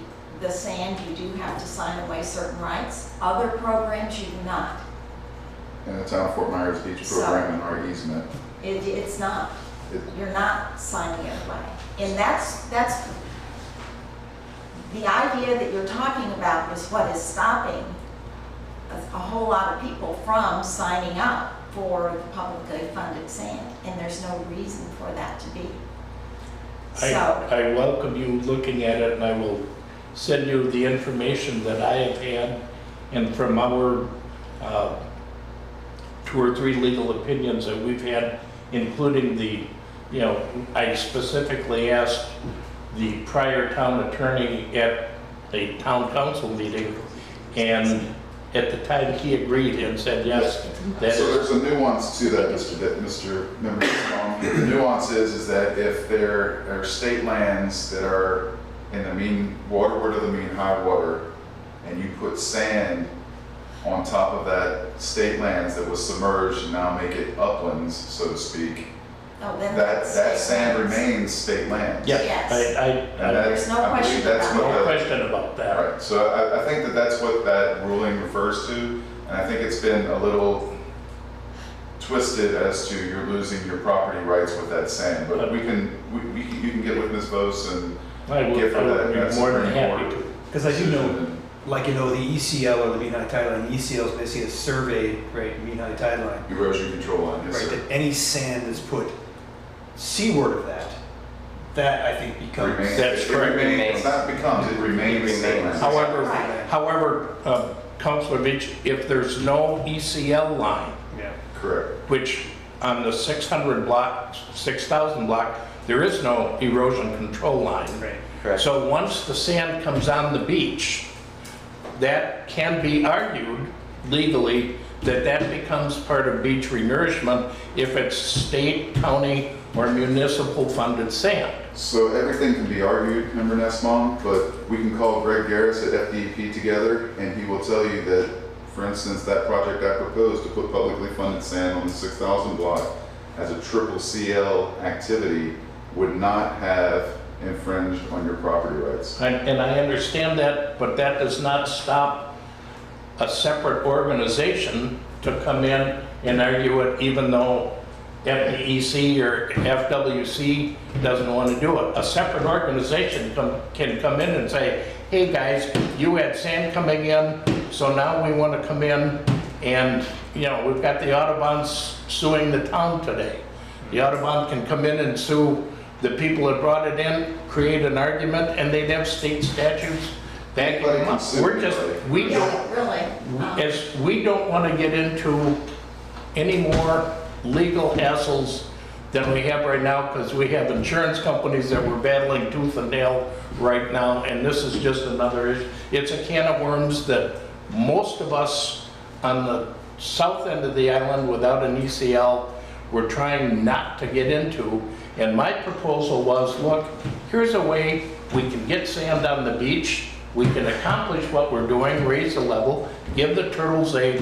sand, you do have to sign away certain rights. Other programs, you do not. And the town of Fort Myers Beach program and our easement. It's not. You're not signing it away. And that's the idea that you're talking about is what is stopping a whole lot of people from signing up for the publicly funded sand. And there's no reason for that to be. I welcome you looking at it, and I will send you the information that I have had and from our 2 or 3 legal opinions that we've had, including I specifically asked the prior town attorney at a town council meeting, and at the time he agreed and said yes. So there's a nuance to that, Mr. Member. The nuance is that if there are state lands that are in the mean waterward of the mean high water, and you put sand on top of that state lands that was submerged and now make it uplands, so to speak, that sand remains state lands. Yes. There's no question No question about that. Right. So I think that that's what that ruling refers to, and I think it's been a little twisted as to you're losing your property rights with that sand. But you can get with Ms. Vos and give her that. I would be more than happy to. Because I do know, like, the ECL or the mean high tide line, the ECL is basically a surveyed, right, mean high tide line. Erosion control line, yes, Right, sir. that any sand that's put seaward of that I think becomes. That's correct. It's not becomes, it remains state lands. However, Councilor Beach, if there's no ECL line, Yeah. Correct. which on the 600 block, 6,000 block, there is no erosion control line. Right. Correct. So once the sand comes on the beach, that can be argued legally that becomes part of beach renourishment if it's state, county, or municipal funded sand. So everything can be argued, Member Nussbaum, but we can call Greg Garris at FDP together, and he will tell you that, for instance, that project I proposed to put publicly funded sand on the 6,000 block as a triple CL activity would not have infringed on your property rights. And I understand that, but that does not stop a separate organization to come in and argue it, even though FEC or FWC doesn't want to do it. A separate organization can come in and say, hey guys, you had sand coming in, so now we want to come in and, we've got the Audubon's suing the town today. The Audubon can come in and sue the people that brought it in, create an argument, and they'd have state statutes backing them up. We don't want to get into any more legal hassles than we have right now, because we have insurance companies that we're battling tooth and nail right now, and this is just another issue. It's a can of worms that most of us on the south end of the island without an ECL, we're trying not to get into, And my proposal was, look, here's a way we can get sand on the beach, we can accomplish what we're doing, raise the level, give the turtles a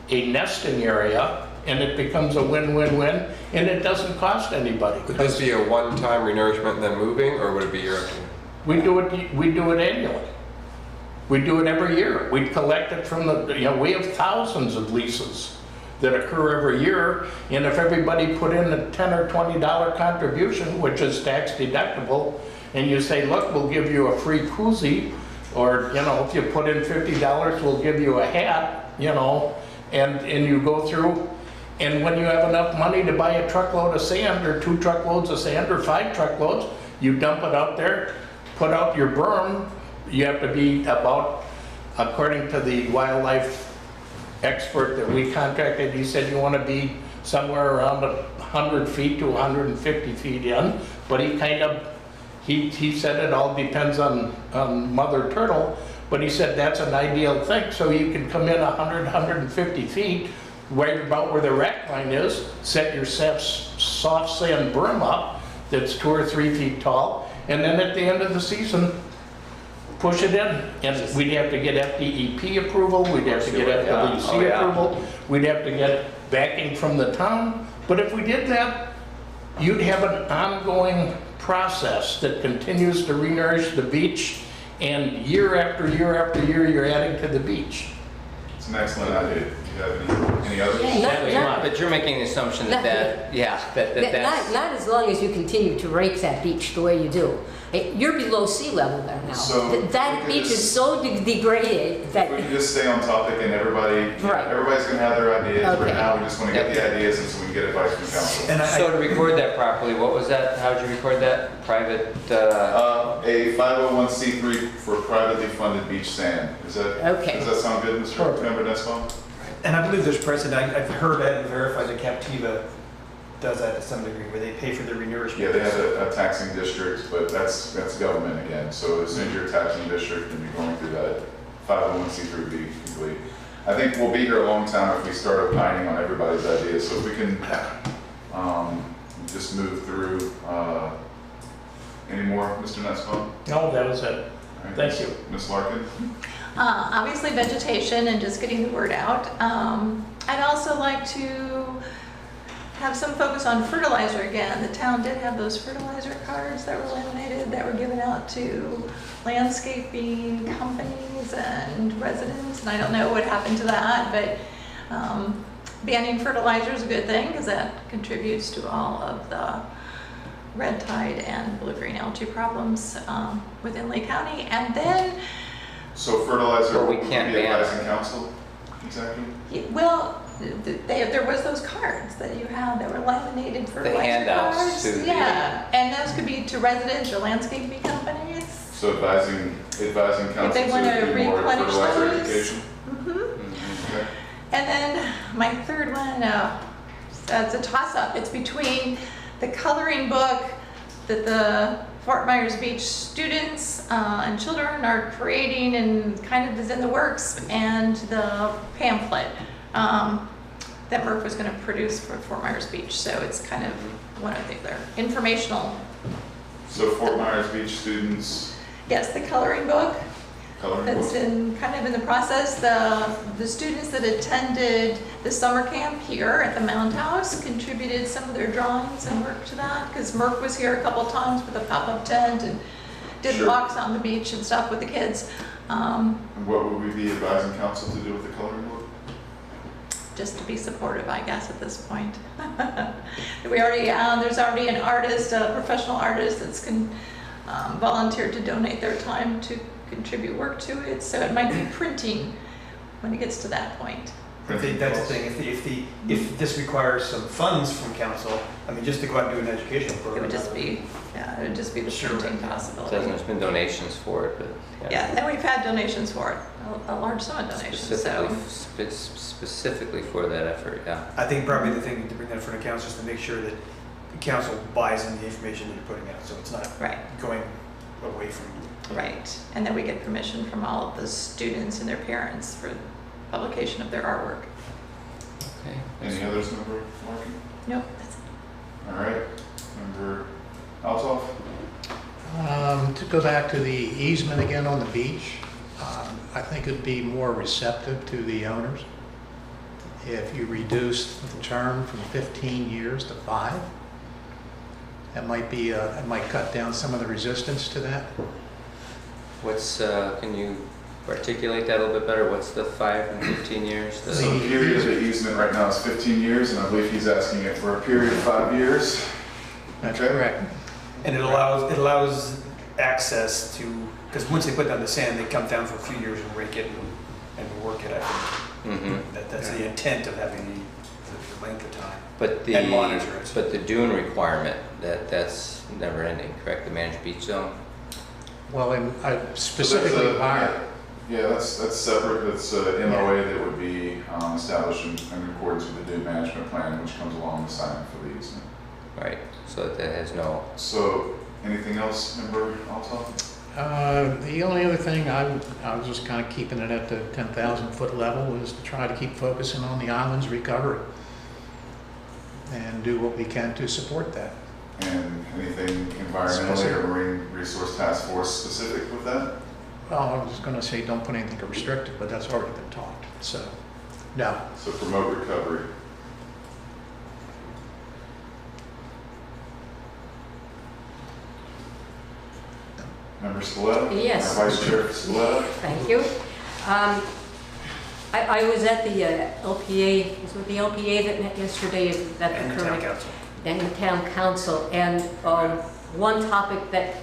nesting area, and it becomes a win-win-win, and it doesn't cost anybody. Would this be a one-time renourishment and then moving, or would it be year after year? We do it annually. We do it every year. We collect it from the, we have thousands of leases that occur every year, and if everybody put in a $10 or $20 contribution, which is tax deductible, and you say, look, we'll give you a free koozie, or, if you put in $50, we'll give you a hat, and you go through, and when you have enough money to buy a truckload of sand, or 2 truckloads of sand, or 5 truckloads, you dump it out there, put out your berm. You have to be about, according to the wildlife expert that we contracted, he said you want to be somewhere around 100 feet to 150 feet in, but he said it all depends on mother turtle, but he said that's an ideal thing, so you can come in 100, 150 feet, right about where the rack line is, set your soft sand berm up that's 2 or 3 feet tall, and then at the end of the season, push it in, and we'd have to get FDEP approval, we'd have to get FWC approval, we'd have to get backing from the town, but if we did that, you'd have an ongoing process that continues to renourish the beach, and year after year after year, you're adding to the beach. It's an excellent idea. Do you have any others? But you're making the assumption that's... Not as long as you continue to rake that beach the way you do. You're below sea level there now. So that beach is so degraded that... If we can just stay on topic and everybody's going to have their ideas. Okay. Right now, we just want to get the ideas and so we can get advice from council. And So to record that properly, what was that? How did you record that? Private? A 501c3 for privately funded beach sand. Does that sound good, Mr. Member Nussbaum? And I believe there's precedent, I've heard that and verified that Captiva does that to some degree, where they pay for the renourishment. Yeah, they have a taxing district, but that's government again. So as soon as you're a taxing district and you're going through that, 501c3 would be complete. I think we'll be here a long time if we start opining on everybody's ideas. So if we can just move through. Any more, Mr. Nussbaum? No, that was it. Right. Thank you. Ms. Larkin? Obviously vegetation and just getting the word out. I'd also like to have some focus on fertilizer again. The town did have those fertilizer cards that were laminated that were given out to landscaping companies and residents, and I don't know what happened to that, but banning fertilizer is a good thing because that contributes to all of the red tide and blue-green algae problems within Lake County. And then... So fertilizer Well, we would can't be ban advising council? Exactly? Well, there was those cards that you had that were laminated fertilizer handouts cards. to the- Yeah, and those could be to residents or landscaping companies. So advising council they want to to do more replenish fertilizer those. education? Okay. And then my third one, it's a toss-up. It's between the coloring book that the Fort Myers Beach students and children are creating and kind of is in the works, and the pamphlet that METRF was going to produce for Fort Myers Beach. So it's kind of one of their informational. So Fort Myers Beach students, Yes, the coloring book. coloring That's book? kind of in the process. The students that attended the summer camp here at the Mound House contributed some of their drawings and work to that, because METRF was here a couple times with a pop-up tent and did Sure. walks on the beach and stuff with the kids. And what would we be advising council to do with the coloring book? Just to be supportive, I guess, at this point. We already, there's already an artist, a professional artist that's volunteered to donate their time to contribute work to it, so it might be printing when it gets to that point. I think that's the thing, if this requires some funds from council, I mean, just to go out and do an educational It program. would just be, it would just be the Sure. printing It possibility. doesn't, there's been donations for it, but... Yeah, and we've had donations for it, a large sum of donations, so. Specifically for that effort, yeah. I think probably the thing to bring that in front of council is to make sure that the council buys in the information that you're putting out, so it's not Right, going away from. right. And then we get permission from all of the students and their parents for publication of their artwork. Okay. Any others, Member Larkin? Nope, that's it. All right. Member Altoff? To go back to the easement again on the beach, I think it'd be more receptive to the owners if you reduce the term from 15 years to 5. That might be, it might cut down some of the resistance to that. Can you articulate that a little bit better? What's the 5 and 15 years? So the period of the easement right now is 15 years, and I believe he's asking it for a period of 5 years. That's Okay. correct. And it allows access to, because once they put down the sand, they come down for a few years and rake it and work it, I think. Mm-hmm. That's the intent of having the length of time. But the, And monitor it. but the dune requirement, that's never ending, correct? The managed beach zone? Well, I So specifically that's a- hired. Yeah, that's separate. That's a MOA that would be established in accordance with the dune management plan, which comes along the sign for the easement. Right, so that has no, So, anything else, Member Altoff? The only other thing, I was just kind of keeping it at the 10,000 foot level, is to try to keep focusing on the island's recovery and do what we can to support that. And anything environmentally or Marine Resource Task Force specific with that? Well, I was going to say don't put anything restrictive, but that's already been talked. So, no. So promote recovery. Member Scaletta? Yes. Or Vice Chair Scaletta? Thank you. I was at the LPA, was it the LPA that met yesterday? Is that And the the town correct? council. And the town council. And one topic that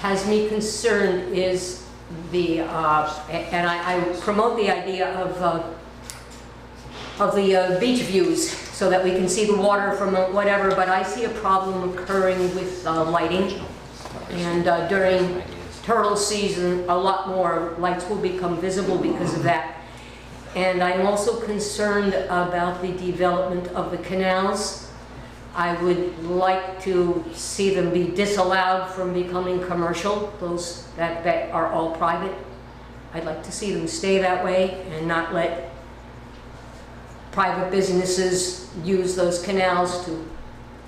has me concerned is the, and I promote the idea of the beach views so that we can see the water from whatever, but I see a problem occurring with lighting. And during turtle season, a lot more lights will become visible because of that. And I'm also concerned about the development of the canals. I would like to see them be disallowed from becoming commercial, those that are all private. I'd like to see them stay that way and not let private businesses use those canals to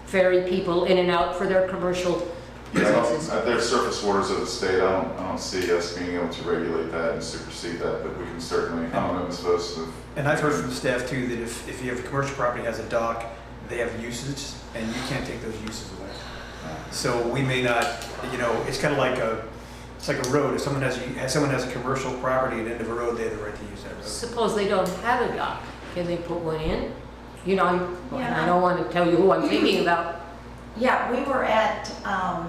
ferry people in and out for their commercial businesses. At their surface waters of the state, I don't see us being able to regulate that and supersede that, but we can certainly, I don't know, Ms. Vos, And I've heard from the staff too, that if you have a commercial property has a dock, they have uses, and you can't take those uses away. So we may not, it's kind of like it's like a road. If someone has a commercial property at the end of a road, they have the right to use that road. Suppose they don't have a dock, can they put one in? Yeah. I don't want to tell you who I'm thinking about. Yeah, we were at a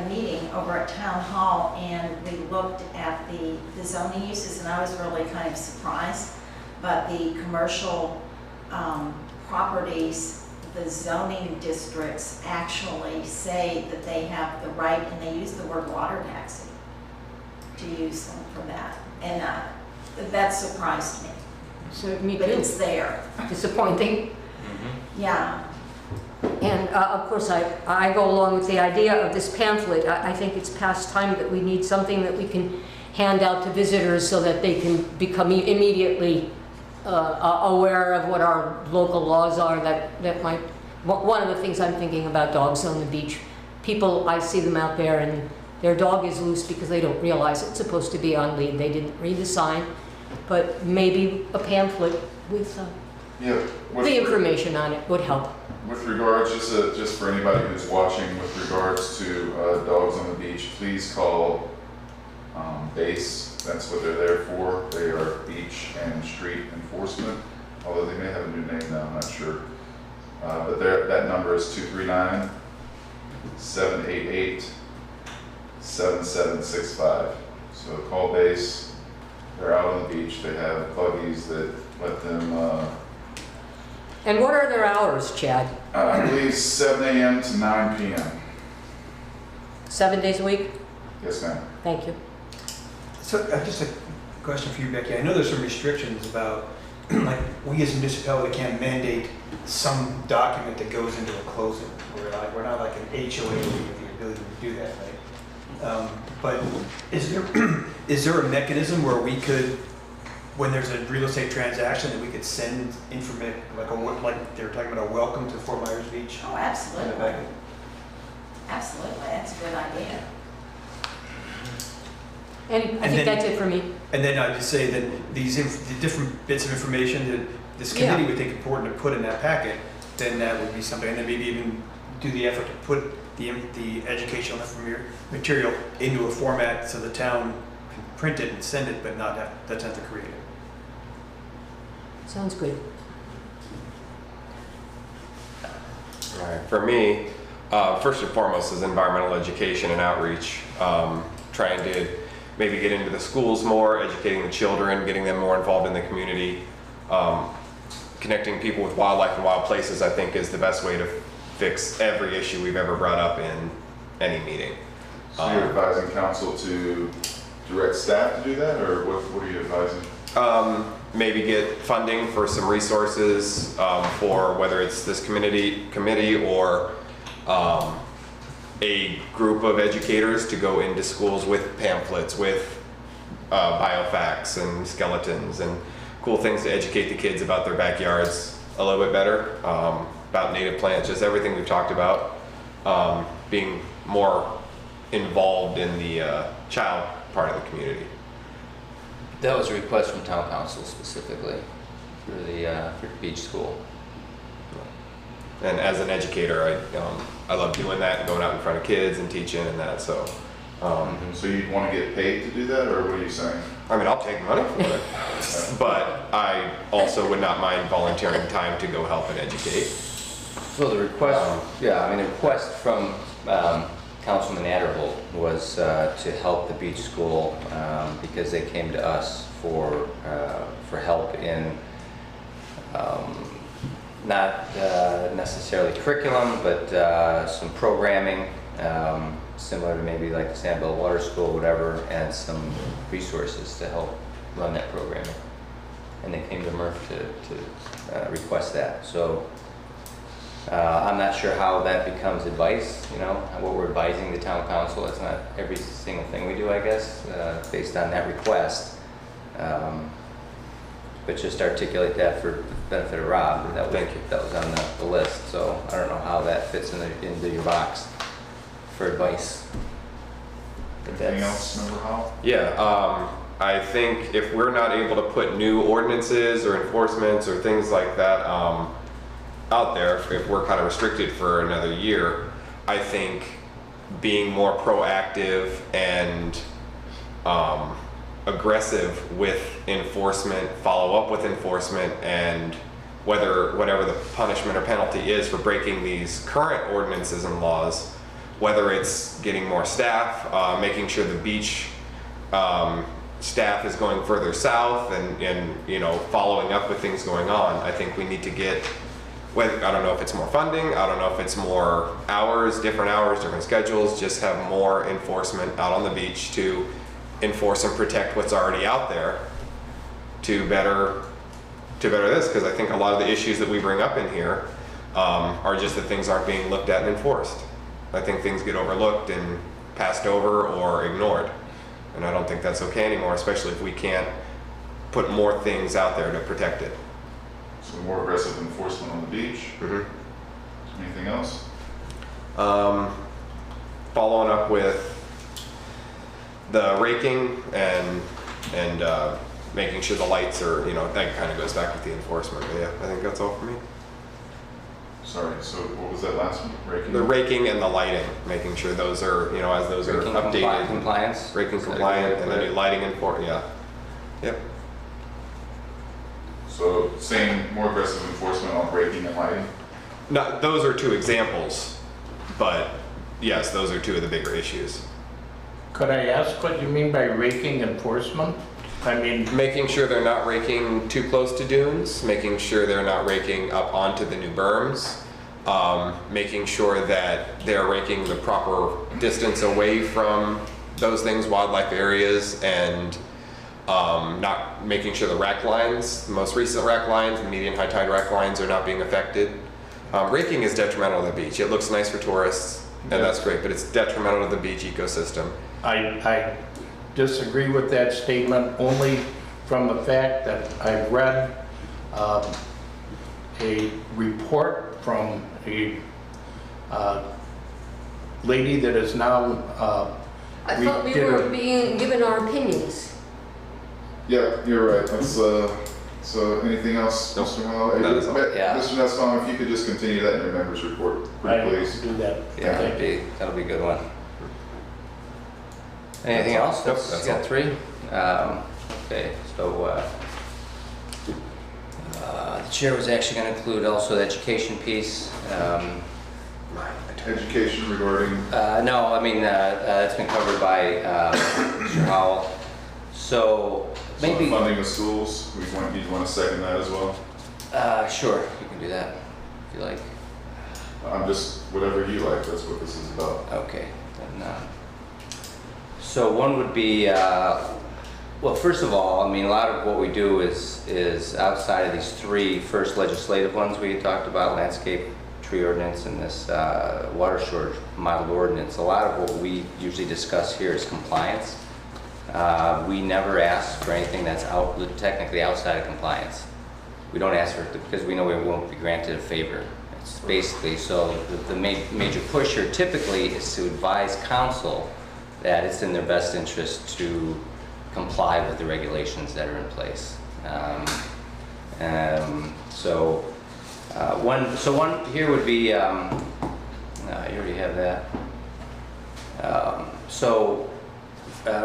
meeting over at Town Hall, and we looked at the zoning uses, and I was really kind of surprised. But the commercial properties, the zoning districts actually say that they have the right, and they use the word water taxi to use them for that. And that surprised me, So me but too. it's there. Disappointing. Yeah. And of course, I go along with the idea of this pamphlet. I think it's past time that we need something that we can hand out to visitors so that they can become immediately aware of what our local laws are that might, one of the things I'm thinking about dogs on the beach. People, I see them out there and their dog is loose because they don't realize it's supposed to be on lead. They didn't read the sign, but maybe a pamphlet with the information on it would help. With regards, just for anybody who's watching, with regards to dogs on the beach, please call BASE. That's what they're there for. They are beach and street enforcement, although they may have a new name now, I'm not sure. But that number is 239-788-7765. So call BASE. They're out on the beach. They have buggies that let them And what are their hours, Chad? I believe 7 a.m. to 9 p.m. 7 days a week? Yes, ma'am. Thank you. So just a question for you, Becky. I know there's some restrictions about, like, we as a municipality can't mandate some document that goes into a closing. We're not like an HOA with the ability to do that, right? But is there a mechanism where we could, when there's a real estate transaction, that we could send information, like they're talking about a welcome to Fort Myers Beach? Oh, absolutely. Absolutely, that's a good idea. And I And think then- that's it for me. And then I'd just say that the different bits of information that this Yeah. committee would think important to put in that packet, then that would be something, and then maybe even do the effort to put the educational material into a format so the town can print it and send it, but not have the town to create it. Sounds good. All right, for me, first and foremost is environmental education and outreach. Trying to maybe get into the schools more, educating the children, getting them more involved in the community. Connecting people with wildlife and wild places, I think, is the best way to fix every issue we've ever brought up in any meeting. So you're advising council to direct staff to do that, or what are you advising? Maybe get funding for some resources for whether it's this committee or a group of educators to go into schools with pamphlets, with biofacts and skeletons and cool things to educate the kids about their backyards a little bit better, about native plants, just everything we've talked about, being more involved in the child part of the community. That was a request from town council specifically for the beach school. And as an educator, I love doing that, going out in front of kids and teaching and that. So, So you'd want to get paid to do that, or what are you saying? I mean, I'll take money for it, but I also would not mind volunteering time to go help and educate. So the request, yeah, I mean, the request from Councilman Adderholt was to help the beach school because they came to us for help in not necessarily curriculum, but some programming, similar to maybe like the Sandville Water School, whatever, and some resources to help run that programming. And they came to METRF to request that. So I'm not sure how that becomes advice, you know, what we're advising the town council. It's not every single thing we do, I guess, based on that request. But just articulate that for the benefit of Rob. That was on the list. So I don't know how that fits into your box for advice. But Anything else, Member Howell? Yeah, I think if we're not able to put new ordinances or enforcements or things like that out there, if we're kind of restricted for another year, I think being more proactive and aggressive with enforcement, follow up with enforcement, and whatever the punishment or penalty is for breaking these current ordinances and laws, whether it's getting more staff, making sure the beach staff is going further south and you know, following up with things going on. I think we need to get, I don't know if it's more funding, I don't know if it's more hours, different schedules, just have more enforcement out on the beach to enforce and protect what's already out there to better this, because I think a lot of the issues that we bring up in here are just that things aren't being looked at and enforced. I think things get overlooked and passed over or ignored, and I don't think that's okay anymore, especially if we can't put more things out there to protect it. So more aggressive enforcement on the beach. Mm-hmm. Anything else? Following up with the raking and making sure the lights are, you know, that kind of goes back with the enforcement. But yeah, I think that's all for me. Sorry, so what was that last one? Raking? The raking and the lighting, making sure those are, you know, as those are updated. Compliance. Raking compliant and then new lighting yeah. Yep. So saying more aggressive enforcement on raking and lighting? No, those are two examples, but yes, those are two of the bigger issues. Could I ask what you mean by raking enforcement? I mean, Making sure they're not raking too close to dunes, making sure they're not raking up onto the new berms, making sure that they're raking the proper distance away from those things, wildlife areas, and not making sure the rack lines, the most recent rack lines, the median high tide rack lines are not being affected. Raking is detrimental to the beach. It looks nice for tourists, and that's great, but it's detrimental to the beach ecosystem. I disagree with that statement only from the fact that I've read a report from a lady that is now, I We thought we did were a- being given our opinions. Yeah, you're right. That's, so anything else, Nope. Mr. Mello? That is all. Yeah. Mr. Nussbaum, if you could just continue that in your members report, I pretty please. do that. Yeah, that'll be a good one. Anything else? Nope, That's, that's you got all. 3? Okay, so the chair was actually going to include also the education piece. Education regarding, No, I mean, that's been covered by Mr. Howell. So maybe, funding of schools, you'd want to second that as well? sure, you can do that if you like. I'm just, whatever you like, that's what this is about. Okay, then, so one would be, well, first of all, I mean, a lot of what we do is outside of these 3 first legislative ones we had talked about, landscape, tree ordinance, and this water shortage model ordinance. A lot of what we usually discuss here is compliance. We never ask for anything that's technically outside of compliance. We don't ask for it because we know we won't be granted a favor. It's basically, so the major push here typically is to advise council that it's in their best interest to comply with the regulations that are in place. One here would be, you already have that.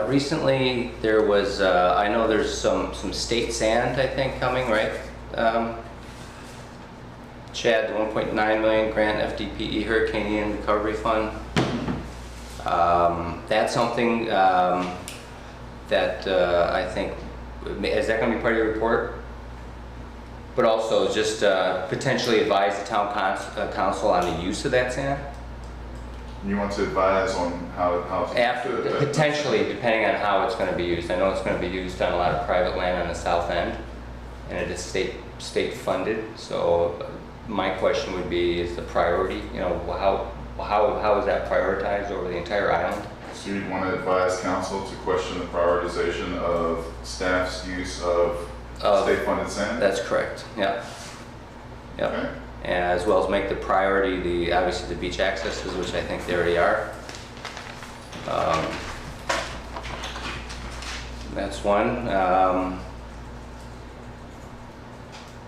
Recently there was, I know there's some state sand, I think, coming, right? Chad, the 1.9 million grant FDPE Hurricane Ian Recovery Fund. That's something that I think, is that going to be part of your report? But also just potentially advise the town council on the use of that sand? You want to advise on how to... Potentially, depending on how it's going to be used. I know it's going to be used on a lot of private land on the south end, and it is state funded. So my question would be, is the priority, you know, how is that prioritized over the entire island? So you'd want to advise council to question the prioritization of staff's use of state-funded sand? That's correct, yeah. Yep. Okay. As well as make the priority, obviously the beach accesses, which I think they already are. That's one. I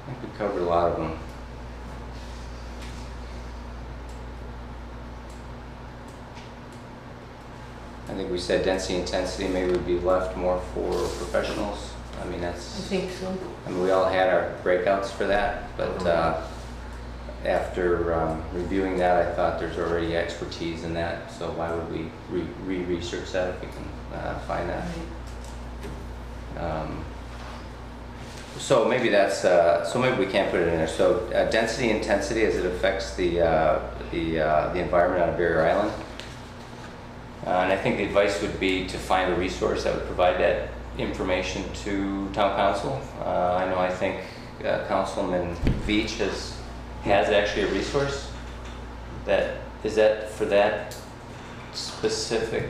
think we covered a lot of them. I think we said density intensity maybe would be left more for professionals. I mean, I that's, think so. I mean, we all had our breakouts for that, but after reviewing that, I thought there's already expertise in that, so why would we re-research that if we can find that? So maybe that's, so maybe we can't put it in there. So density intensity as it affects the environment on Barrier Island. And I think the advice would be to find a resource that would provide that information to town council. I think Councilman Veach has actually a resource that, is that for that specific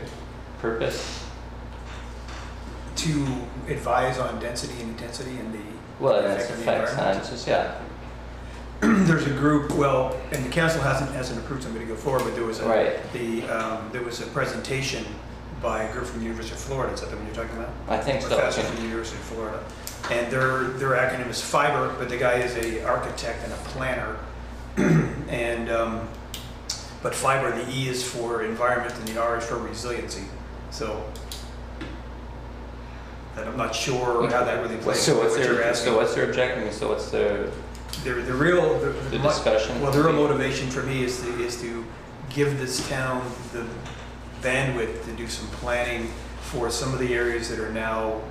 purpose? To advise on density and intensity and the Well, that's effect of the effects, environment. it's just, yeah, There's a group, well, and the council hasn't approved somebody to go forward, but there was Right. there was a presentation by a group from the University of Florida. Is that the one you're talking about? I think so. Professor from the University of Florida, and their acronym is FIBER, but the guy is a architect and a planner, and but FIBER, the E is for environment and the R is for resiliency. So. And I'm not sure how that really plays. So what's into what you're their, asking. so what's their objective, so what's their, The real the discussion? Well, the real motivation for me is to give this town the bandwidth to do some planning for some of the areas that are now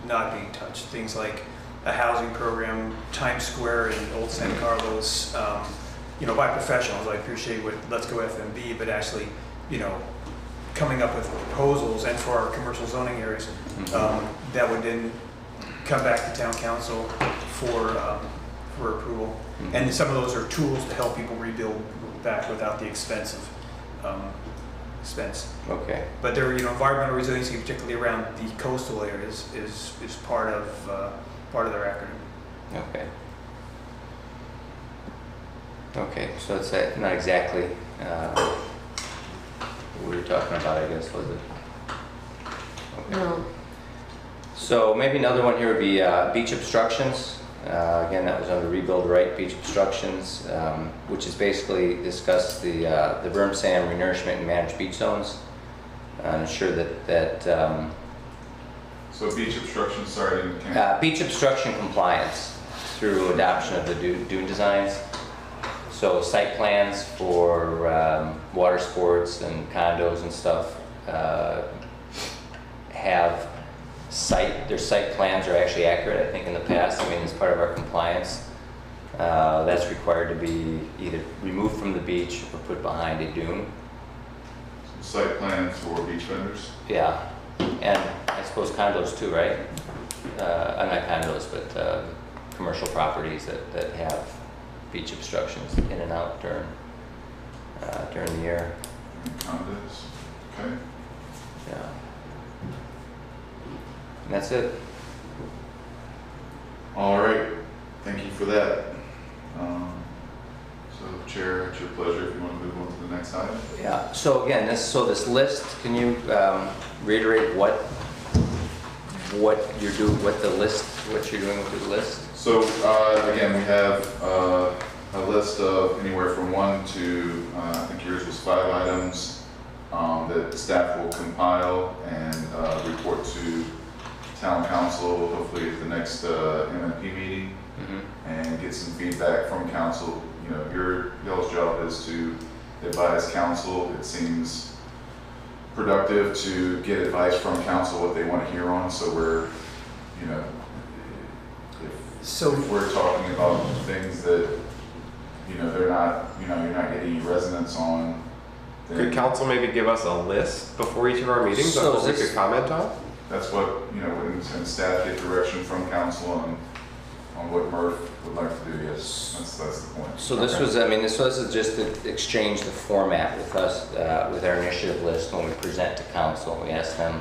not being touched. Things like a housing program, Times Square in Old San Carlos, by professionals. I appreciate what Let's Go FMB, but actually, coming up with proposals and for our commercial zoning areas that would then come back to town council for approval. And some of those are tools to help people rebuild back without the expense. Okay, But their environmental resiliency, particularly around the coastal areas, is part of their acronym. okay. Okay, so it's not exactly what we were talking about, I guess, was it? No. So maybe another one here would be beach obstructions. Again, that was under rebuild right, beach obstructions, which is basically discuss the berm, sand, renourishment, and managed beach zones. Ensure that So beach obstruction, sorry, I didn't catch. beach obstruction compliance through adoption of the dune designs. So site plans for water sports and condos and stuff have their site plans are actually accurate, I think, in the past. I mean, as part of our compliance, that's required to be either removed from the beach or put behind a dune. Site plans for beach vendors? Yeah, and I suppose condos too, right? Not condos, but commercial properties that have beach obstructions in and out during the year. Condos, okay. Yeah. And that's it. All right, thank you for that. So Chair, it's your pleasure if you want to move on to the next item. Yeah. So again, this list. Can you reiterate what you're doing? What you're doing with the list? So again, we have a list of anywhere from 1 to I think yours was 5 items that staff will compile and report to Town Council, hopefully at the next MMP meeting, and get some feedback from Council. You know, y'all's job is to advise Council. It seems productive to get advice from Council what they want to hear on. So we're, you know, if we're talking about things that, you know, they're not, you know, you're not getting any resonance on. Could council maybe give us a list before each of our meetings So that we could comment on? That's what, you know, when staff get direction from council on what METRF would like to do, yes, that's the point. So this was, I mean, this was just to exchange the format with us, with our initiative list when we present to council. We ask them,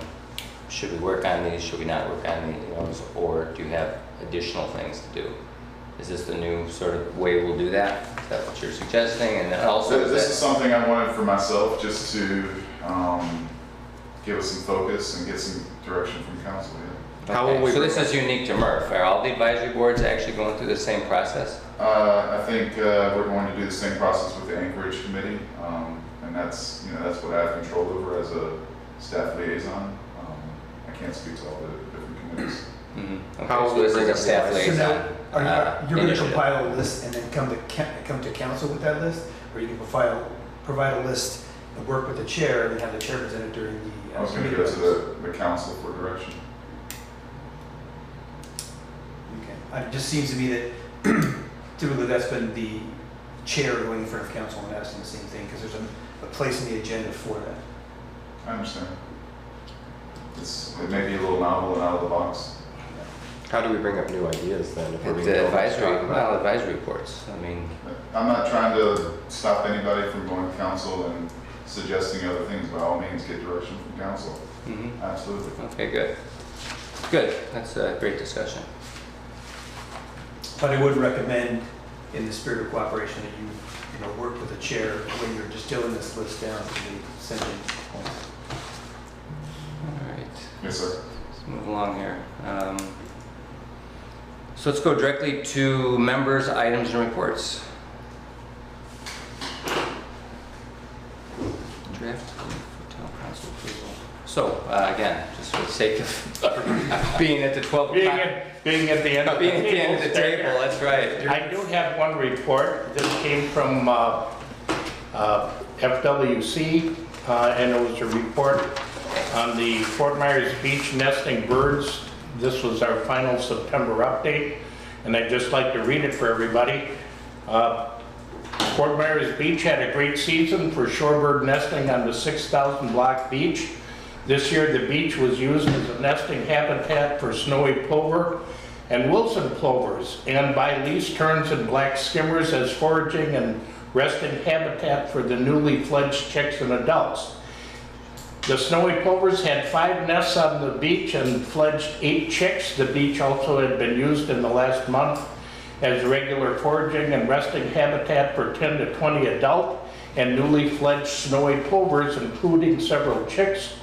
should we work on these, should we not work on these, or do you have additional things to do? Is this the new sort of way we'll do that? Is that what you're suggesting? And then also, This is something I wanted for myself, just to give us some focus and get some direction from council. Yeah. How will we? So this is unique to METRF. Are all the advisory boards actually going through the same process? I think we're going to do the same process with the Anchorage Committee, and that's what I have control over as a staff liaison. I can't speak to all the different committees. Okay, How so will we this is bring a up staff the So now, liaison. you're going to initiative. compile a list and then come to council with that list? Or you can provide a list and work with the chair and then have the chair present it during the I was going to meeting? go to the council for direction. Okay. It just seems to me that typically that's been the chair going in front of council and asking the same thing because there's a place in the agenda for that. I understand. It may be a little novel and out of the box. How do we bring up new ideas then? If we're being The told to talk about it? advisory reports. I mean, I'm not trying to stop anybody from going to council and suggesting other things. By all means, get direction from council. Absolutely. okay, good. Good, that's a great discussion. But I would recommend, in the spirit of cooperation, that you work with the chair when you're distilling this list down to the sentient points. All right. Yes, sir. Let's move along here. So let's go directly to members' items and reports. Draft for town council approval. So again, just for the sake of being at the 12 Being o'clock. being at the end of the Being at the end of the table, that's right. I do have one report. This came from FWC, and it was a report on the Fort Myers Beach nesting birds. This was our final September update, and I'd just like to read it for everybody. Fort Myers Beach had a great season for shorebird nesting on the 6,000 block beach. This year the beach was used as a nesting habitat for snowy plover and Wilson plovers, and by least terns and black skimmers as foraging and resting habitat for the newly fledged chicks and adults. The snowy plovers had 5 nests on the beach and fledged 8 chicks. The beach also had been used in the last month as regular foraging and resting habitat for 10 to 20 adult and newly fledged snowy plovers, including several chicks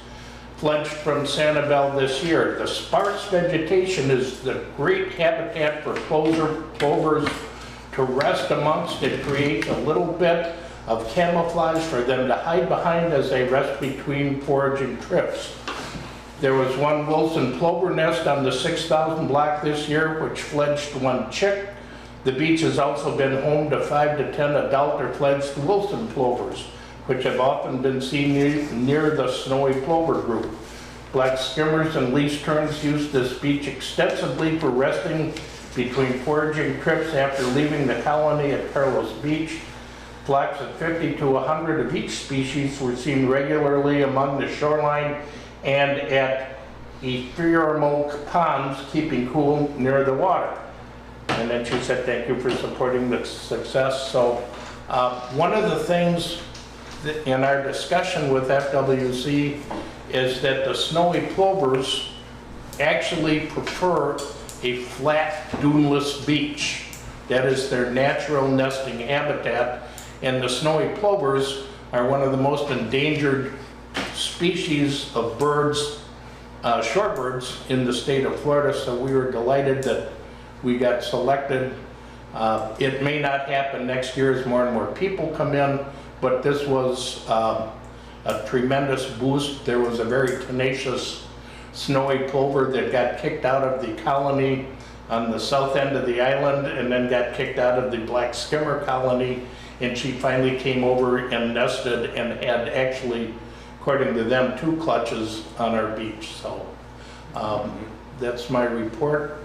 fledged from Sanibel this year. The sparse vegetation is the great habitat for plovers to rest amongst. It creates a little bit of camouflage for them to hide behind as they rest between foraging trips. There was one Wilson plover nest on the 6,000 block this year, which fledged one chick. The beach has also been home to 5 to 10 adult or fledged Wilson plovers, which have often been seen near the snowy plover group. Black skimmers and least terns use this beach extensively for resting between foraging trips after leaving the colony at Carlos Beach. Flocks of 50 to 100 of each species were seen regularly among the shoreline and at ephemeral ponds, keeping cool near the water. And then she said, thank you for supporting the success. So one of the things that in our discussion with FWC is that the snowy plovers actually prefer a flat, duneless beach. That is their natural nesting habitat. And the snowy plovers are one of the most endangered species of birds, shorebirds in the state of Florida, so we were delighted that we got selected. It may not happen next year as more and more people come in, but this was a tremendous boost. There was a very tenacious snowy plover that got kicked out of the colony on the south end of the island and then got kicked out of the black skimmer colony, and she finally came over and nested and had actually, according to them, 2 clutches on our beach. So that's my report.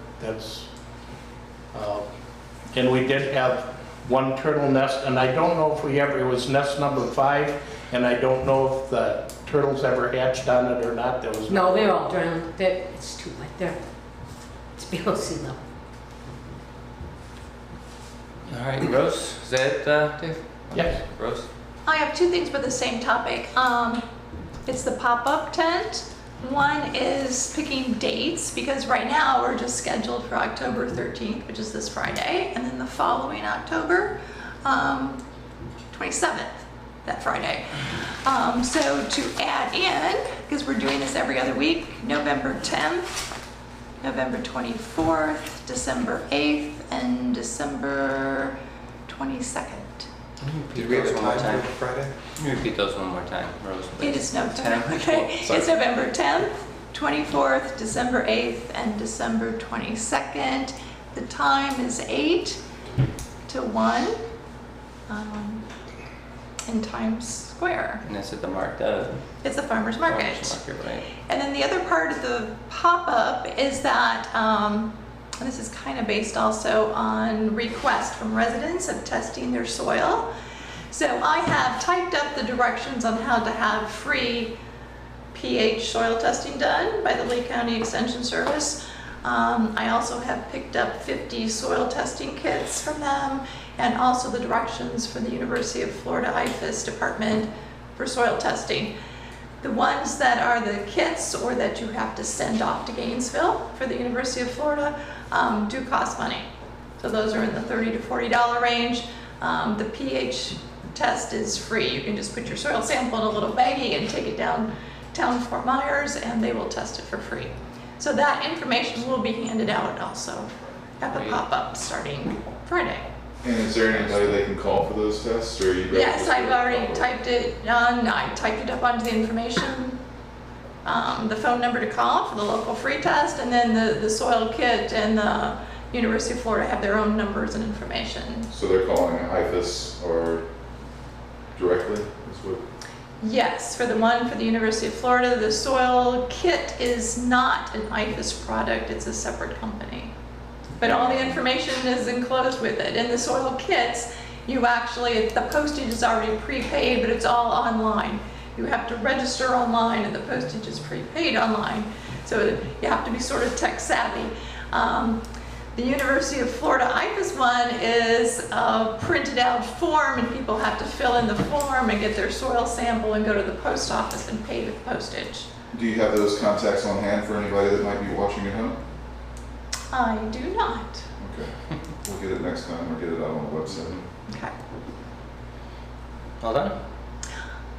And we did have 1 turtle nest, and I don't know if it was nest number 5, and I don't know if the turtles ever hatched on it or not. There was No, they're all drowned. It's too wet there. It's below sea level. All right, Rose, is that Dave? Yes. Rose? I have 2 things for the same topic. It's the pop-up tent. One is picking dates, because right now we're just scheduled for October 13th, which is this Friday, and then the following October, 27th, that Friday. So to add in, because we're doing this every other week, November 10th, November 24th, December 8th, and December 22nd. Did we have a time for Friday? Can you repeat those one more time, Rose? It is November, 10th. okay. It's November 10th, 24th, December 8th, and December 22nd. The time is 8 to 1 in Times Square. And that's at the It's the farmer's market. Farmers Market, right? And then the other part of the pop-up is that, and this is kind of based also on request from residents of testing their soil. So I have typed up the directions on how to have free pH soil testing done by the Lee County Extension Service. I also have picked up 50 soil testing kits from them, and also the directions for the University of Florida IFAS department for soil testing. The ones that are the kits or that you have to send off to Gainesville for the University of Florida do cost money. So those are in the $30 to $40 range. The pH test is free. You can just put your soil sample in a little baggie and take it downtown Fort Myers, and they will test it for free. So that information will be handed out also at the pop-up starting Friday. And is there anybody they can call for those tests, or you guys? Yes, I've already typed it on. I typed it up onto the information, the phone number to call for the local free test, and then the soil kit and the University of Florida have their own numbers and information. So they're calling IFAS or directly? Is what? Yes, for the one for the University of Florida, the soil kit is not an IFAS product, it's a separate company. But all the information is enclosed with it. In the soil kits, you actually, the postage is already prepaid, but it's all online. You have to register online, and the postage is prepaid online. So you have to be sort of tech savvy. The University of Florida IFAS one is a printed out form, and people have to fill in the form and get their soil sample and go to the post office and pay with postage. Do you have those contacts on hand for anybody that might be watching at home? I do not. Okay, we'll get it next time, or get it out on the website. Okay. All done?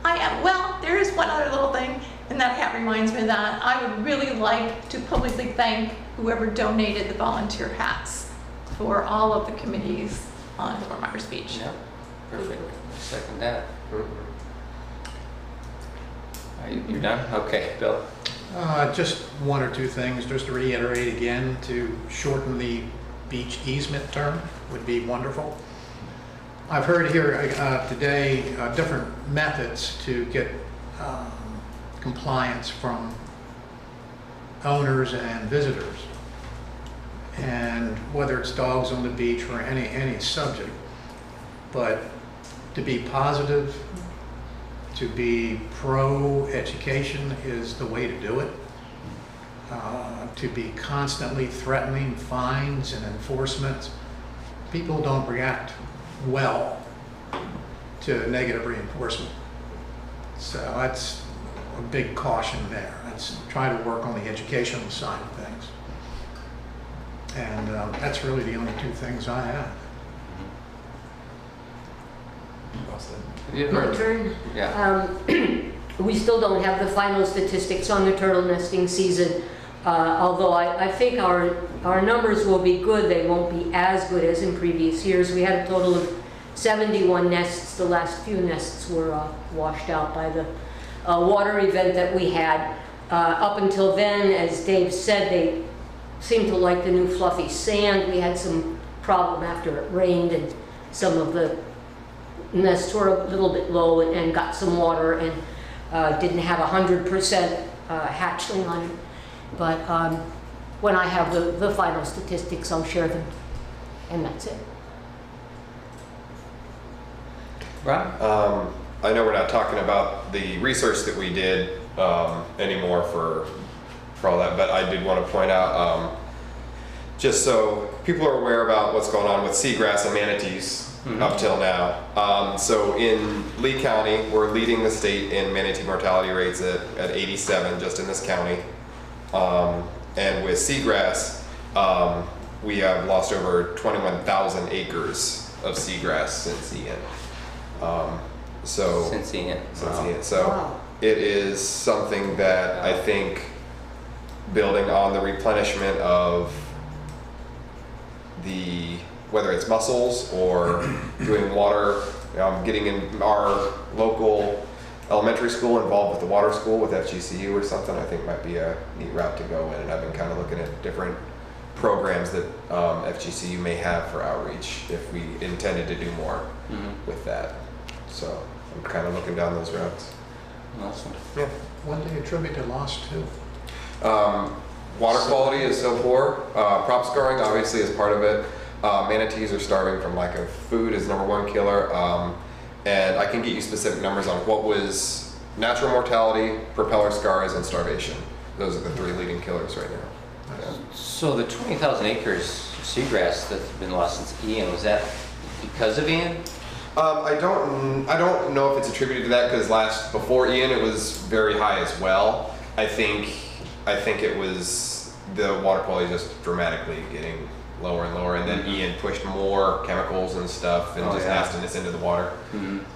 I am, well, there is one other little thing, and that reminds me of that. I would really like to publicly thank whoever donated the volunteer hats for all of the committees on Fort Myers Beach. Yeah, perfect. Second that. You're done? Okay, Bill. Just one or two things, just to reiterate again, to shorten the beach easement term would be wonderful. I've heard here today different methods to get compliance from owners and visitors, and whether it's dogs on the beach or any subject. But to be positive, to be pro-education is the way to do it. To be constantly threatening fines and enforcement, people don't react well to negative reinforcement. So that's a big caution there. Let's try to work on the educational side of things. And that's really the only two things I have. My turn? Yeah. We still don't have the final statistics on the turtle nesting season, although I think our numbers will be good. They won't be as good as in previous years. We had a total of 71 nests. The last few nests were washed out by the water event that we had. Up until then, as Dave said, they seemed to like the new fluffy sand. We had some problem after it rained, and some of the nests were a little bit low and got some water, and didn't have 100% hatchling on it. But when I have the final statistics, I'll share them, and that's it. Rob? I know we're not talking about the research that we did anymore for all that, but I did want to point out, just so people are aware about what's going on with seagrass and manatees up till now. So in Lee County, we're leading the state in manatee mortality rates at 87 just in this county. And with seagrass, we have lost over 21,000 acres of seagrass since Ian. Since Ian. So Wow. it is something that I think, building on the replenishment of whether it's mussels or doing water, getting in our local elementary school involved with the water school with FGCU or something, I think might be a neat route to go in. And I've been kind of looking at different programs that FGCU may have for outreach if we intended to do more with that. So I'm kind of looking down those routes. Awesome. Yeah. What do you attribute the loss to? Water quality is so poor. Prop scoring obviously is part of it. Manatees are starving from lack of food is #1 killer. And I can get you specific numbers on what was natural mortality, propeller scars, and starvation. Those are the 3 leading killers right now. Yeah. So the 20,000 acres of seagrass that's been lost since Ian, was that because of Ian? I don't know if it's attributed to that, because before Ian it was very high as well. I think it was the water quality just dramatically getting lower and lower, and then Ian pushed more chemicals and stuff and nastiness into the water.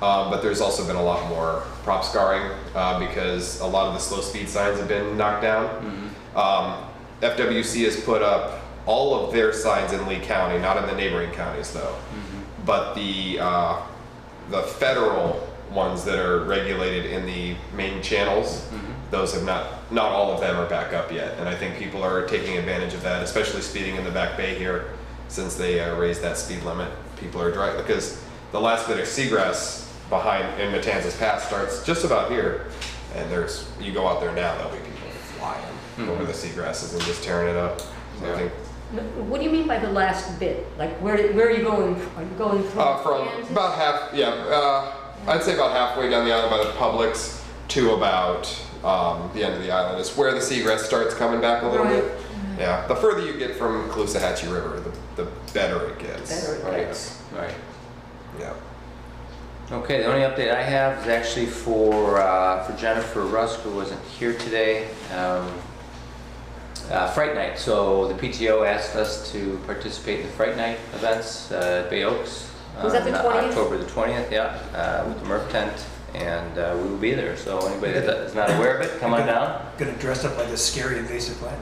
But there's also been a lot more prop scarring because a lot of the slow speed signs have been knocked down. FWC has put up all of their signs in Lee County, not in the neighboring counties though. But the federal ones that are regulated in the main channels, those have not all of them are back up yet. And I think people are taking advantage of that, especially speeding in the Back Bay here, since they raised that speed limit. People are driving, because the last bit of seagrass behind in Matanzas Pass starts just about here. And you go out there now, there'll be people flying over the seagrasses and just tearing it up. So I think What do you mean by the last bit? Like where are you going? Are you going from Kansas? about half, I'd say about halfway down the island by the Publix to about the end of the island is where the seagrass starts coming back a little bit. Yeah, the further you get from Caloosahatchee River, the better it gets. Right. Yeah. Okay, the only update I have is actually for Jennifer Rusk, who wasn't here today. Fright Night. So the PTO asked us to participate in the Fright Night events at Bay Oaks Was that the 20th? October the 20th, yeah, with the Murph tent, and we will be there. So anybody that is not aware of it, come on down. Gonna dress up like a scary invasive plant.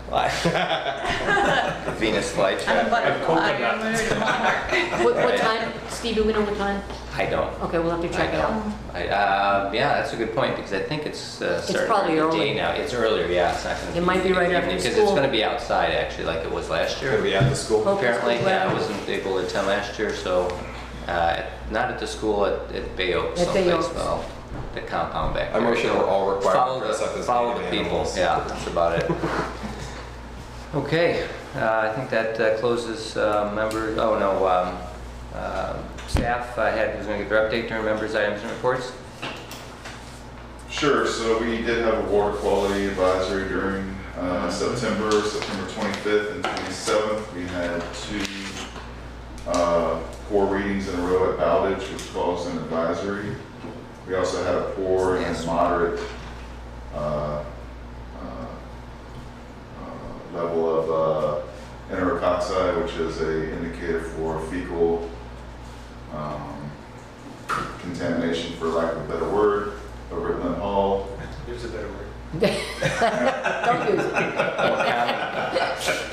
The Venus flytrap. And a butterfly, and a moon, and a monarch. What time, Steve, do we know what time? I don't. Okay, we'll have to check it out. Yeah, that's a good point, because I think it's starting probably during the early. day now. It's earlier, yeah, it's not going to be. It might be right after Because it's school. going to be outside, actually, like it was last year. Gonna be at the school. Oh. Apparently, School, yeah, I right. wasn't able to attend last year, so, not at the school, at Bay Oaks At Bay someplace, Oaks. well, the compound back I there. motion we're all required Follow to dress up the, as follow native the people, animals. yeah, that's about it. Okay, I think that closes members, oh no, staff was going to give their update during members' items and reports. Sure, so we did have a water quality advisory during September 25th and 27th. We had 2 poor readings in a row at Bowditch, which caused an advisory. We also had a poor and moderate level of enteric oxide, which is an indicator for fecal contamination, for lack of a better word, over at Lynn Hall. There's a better word. Don't use it.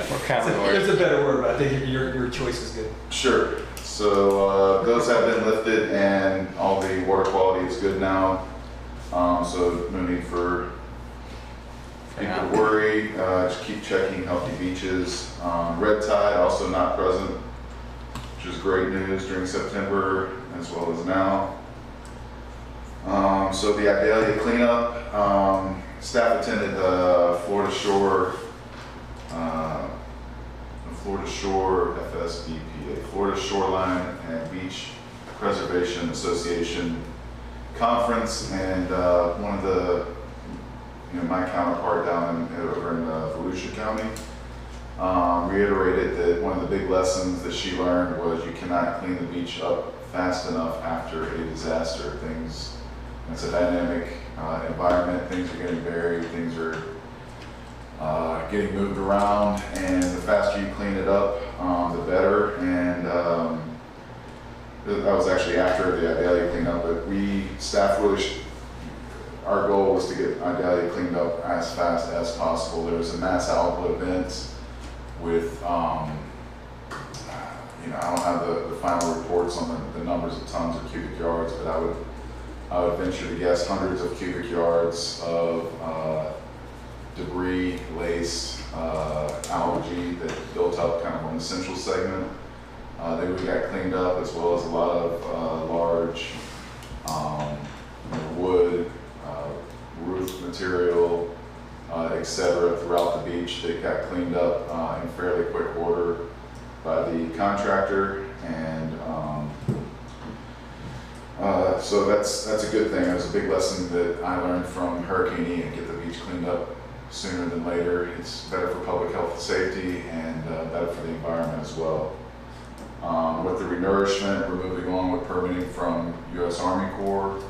More common words. There's a better word, but I think your choice is good. Sure. So those have been lifted and all the water quality is good now. So no need for people to worry. Just keep checking healthy beaches. Red tide also not present, which is great news during September as well as now. So the Idalia cleanup, staff attended Florida Shore FSBPA, Florida Shoreline and Beach Preservation Association conference, and one of the, my counterpart down over in Volusia County reiterated that one of the big lessons that she learned was you cannot clean the beach up fast enough after a disaster. It's a dynamic environment, things are getting buried, things are getting moved around, and the faster you clean it up, the better. And that was actually after the Idalia cleanup, but staff really, our goal was to get Idalia cleaned up as fast as possible. There was a mass outlet event with, I don't have the final reports on the numbers of tons of cubic yards, but I would venture to guess hundreds of cubic yards of debris-laced algae that built up kind of on the central segment. They got cleaned up, as well as a lot of large wood, roof material, etc. throughout the beach that got cleaned up in fairly quick order by the contractor, and so that's a good thing. It was a big lesson that I learned from Hurricane Ian. Get the beach cleaned up sooner than later. It's better for public health and safety, and better for the environment as well. With the renourishment, we're moving on with permitting from U.S. Army Corps,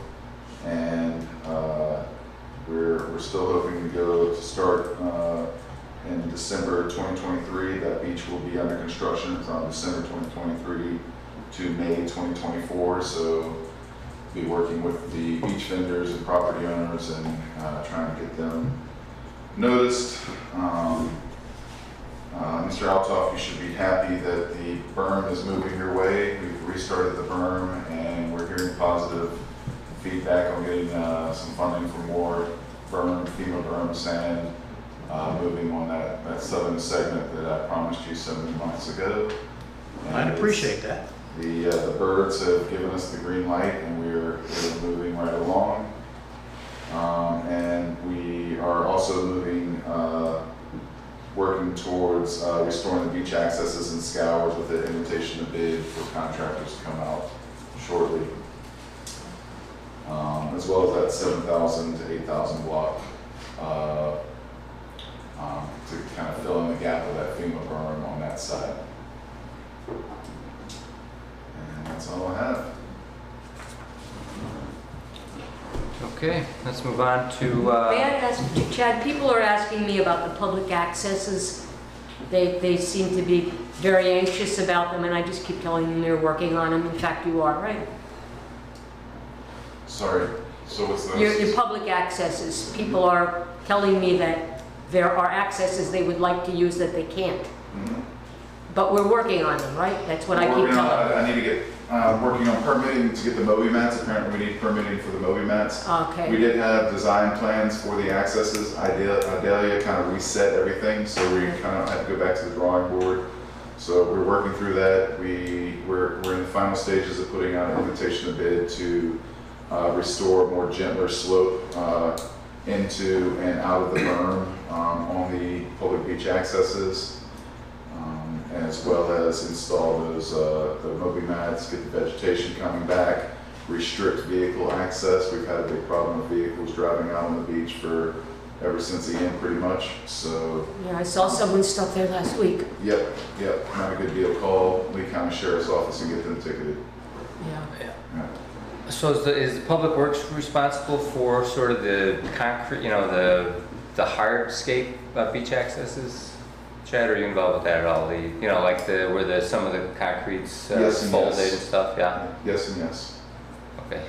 and we're still hoping to start in December 2023. That beach will be under construction from December 2023 to May 2024. So be working with the beach vendors and property owners and trying to get them noticed. Mr. Altoff, you should be happy that the berm is moving your way. We've restarted the berm, and we're hearing positive feedback on getting some funding for more berm, FEMA berm sand, moving on that southern segment that I promised you so many months ago. And I'd appreciate that. The birds have given us the green light, and we're moving right along. And we are also moving, working towards restoring the beach accesses and scours with the invitation to bid for contractors to come out shortly. As well as that 7,000 to 8,000 block to kind of fill in the gap of that FEMA berm on that side. And that's all I have. Okay, let's move on to. May I ask, Chad, people are asking me about the public accesses They seem to be very anxious about them, and I just keep telling them they're working on them. In fact, you are, right? Sorry, so what's those? Your public accesses, people are telling me that there are accesses they would like to use that they can't. Mhm. But we're working on them, right? That's what I keep Working on- telling them. I need to get, working on permitting to get the Moby mats. Apparently we need permitting for the Moby mats. We Okay, did have design plans for the accesses. Idalia kind of reset everything, so we kind of had to go back to the drawing board. So we're working through that. We're in the final stages of putting out an invitation to bid to restore a more gentler slope into and out of the berm on the public beach accesses. As well as install those the Moby mats, get the vegetation coming back, restrict vehicle access. We've had a big problem with vehicles driving out on the beach for ever since the end, pretty much. So, yeah, I saw someone stuck there last week. yep, not a good deal. Call Lee County Sheriff's Office and get them ticketed. Yeah. Yeah. So is the Public Works responsible for sort of the concrete, you know, the hardscape beach accesses? Chad, are you involved with that at all? You know, like where some of the concrete's Yes and folded yes. and stuff, yeah? Yes and yes. Okay.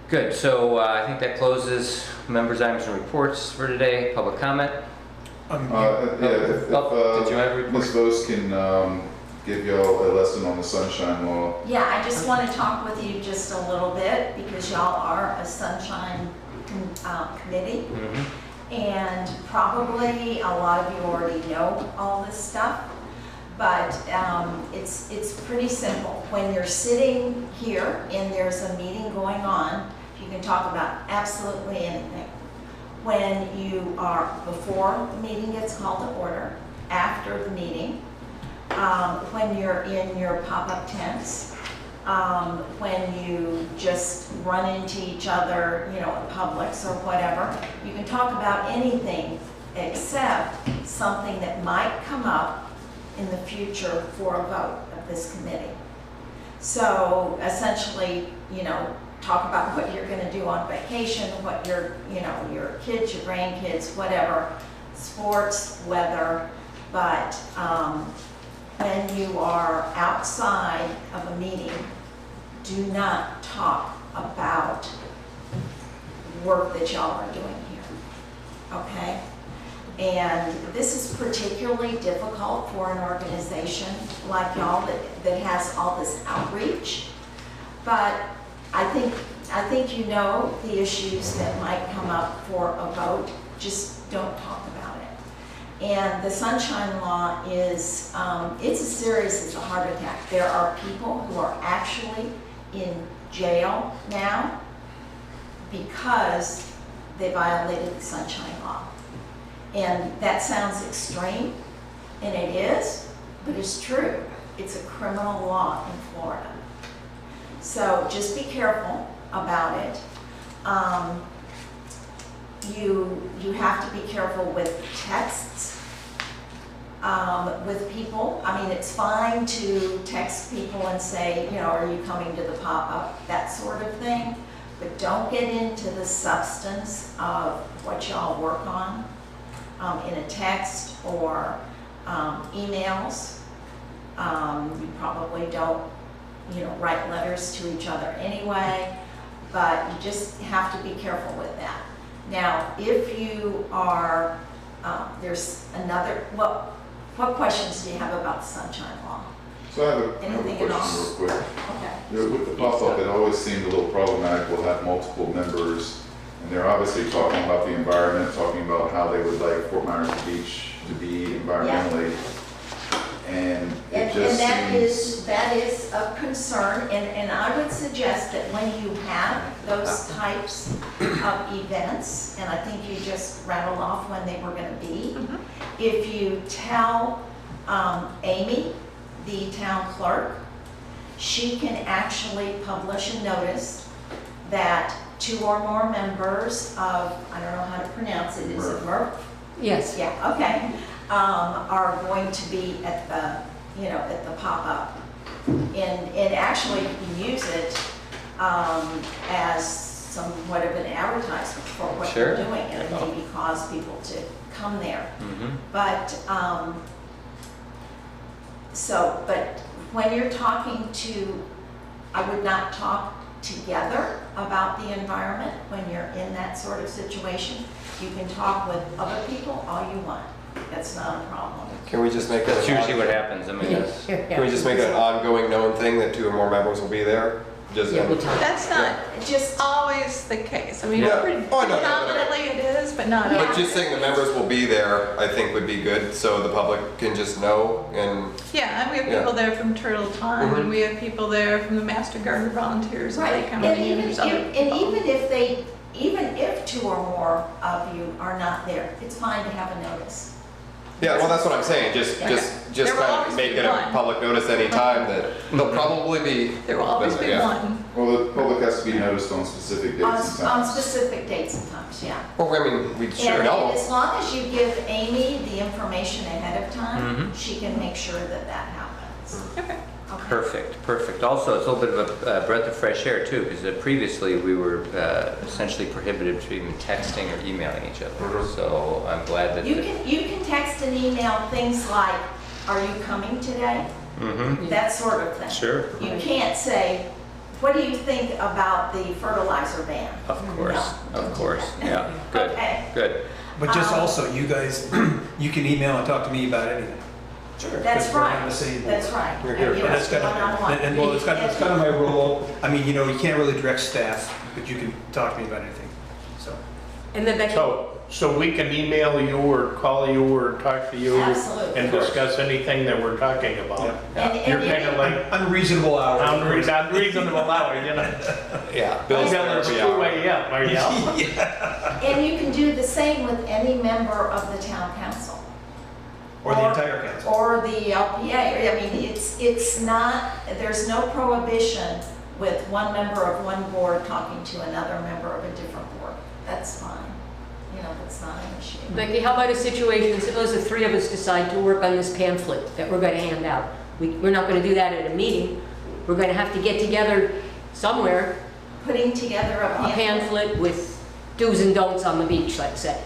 Good, so I think that closes members' items and reports for today. Public comment? Yeah, if Did you have a report? Ms. Vos can give y'all a lesson on the sunshine law. Yeah, I just want to talk with you just a little bit because y'all are a sunshine committee. Mhm. And probably a lot of you already know all this stuff, but it's pretty simple. When you're sitting here and there's a meeting going on, you can talk about absolutely anything. When you are, before the meeting gets called to order, after the meeting, when you're in your pop-up tents, when you just run into each other, you know, in Publix or whatever, you can talk about anything except something that might come up in the future for a vote of this committee. So essentially, you know, talk about what you're going to do on vacation, what your kids, your grandkids, whatever, sports, weather, but when you are outside of a meeting, do not talk about work that y'all are doing here, okay? And this is particularly difficult for an organization like y'all that has all this outreach. But I think you know the issues that might come up for a vote. Just don't talk about it. And the sunshine law is, it's as serious as a heart attack. There are people who are actually in jail now because they violated the sunshine law. And that sounds extreme, and it is, but it's true. It's a criminal law in Florida. So just be careful about it. You have to be careful with texts with people. I mean, it's fine to text people and say, you know, are you coming to the pop-up, that sort of thing. But don't get into the substance of what y'all work on in a text or emails. You probably don't, you know, write letters to each other anyway, but you just have to be careful with that. Now, if you are, there's another, well, what questions do you have about the sunshine law? So I have a Anything at all? question real quick. Okay. You know, with the pop-up, it always seemed a little problematic. We'll have multiple members, and they're obviously talking about the environment, talking about how they would like Fort Myers Beach to be environmentally. And it just seems... that is a concern, and I would suggest that when you have those types of events, and I think you just rattled off when they were going to be, if you tell Amy, the town clerk, she can actually publish a notice that 2 or more members of, I don't know how to pronounce it, is it METRF? Yes. Yeah, okay, are going to be at the, you know, at the pop-up. And actually you can use it as somewhat of an advertisement for what Sure. you're doing, and it maybe cause people to come there. Mhm. But, but when you're talking to, I would not talk together about the environment when you're in that sort of situation. You can talk with other people all you want. That's not a problem. Can we just make that? That's usually what happens. I mean, that's, Can we just make it an ongoing known thing that 2 or more members will be there? Just Yeah, we'll talk. That's not Just, always the case. I mean, Yeah. pretty Oh, I know that, predominantly it is, but not Yeah. But always. just saying the members will be there, I think would be good, so the public can just know and, Yeah, and we have Yeah. people there from Turtle Time, Mhm. and we have people there from the Master Gardener Volunteers, and right, they come and in, even, and there's other and people. even if 2 or more of you are not there, it's fine to have a notice. yeah, well, that's what I'm saying, just There will kind always of make be it a one. public notice anytime that there'll probably be. There will always be Yeah. one. Well, the public has to be noticed on specific dates and On times. specific dates and times, yeah. Well, I mean, we sure And know. as long as you give Amy the information ahead of time, Mhm. she can make sure that that happens. Okay. Okay. perfect, perfect. Also, it's a little bit of a breath of fresh air too, because previously we were essentially prohibited from even texting or emailing each other. Mhm. So I'm glad that. You can text and email things like, "Are you coming today?" Mm-hmm. That sort of thing. Sure. You can't say, "What do you think about the fertilizer ban?" Of course, No. of course. Yeah. Good. Okay. Good. But just also, you guys, you can email and talk to me about anything. Sure. That's Because we're on right. the same board. That's right. We're here. And, you And know, that's kind of, one-on-one. well, it's kind of my role. I mean, you know, you can't really direct staff, but you can talk to me about anything, so. And then Becky, So we can email you or call you or talk to you Absolutely. and discuss anything that we're talking about. And- and You're any- kind of like Unreasonable hours. unreasonable hours, you know. Yeah. Until Bill's it's therapy 2 hour. a.m., are you? And you can do the same with any member of the town council. Or the entire council. Or the LPA. I mean, it's not, there's no prohibition with one member of one board talking to another member of a different board. That's fine. You know, that's not an issue. Becky, how about a situation, suppose the 3 of us decide to work on this pamphlet that we're going to hand out. We're not going to do that at a meeting. We're going to have to get together somewhere, Putting together a a pamphlet with do's and don'ts on the beach, let's say.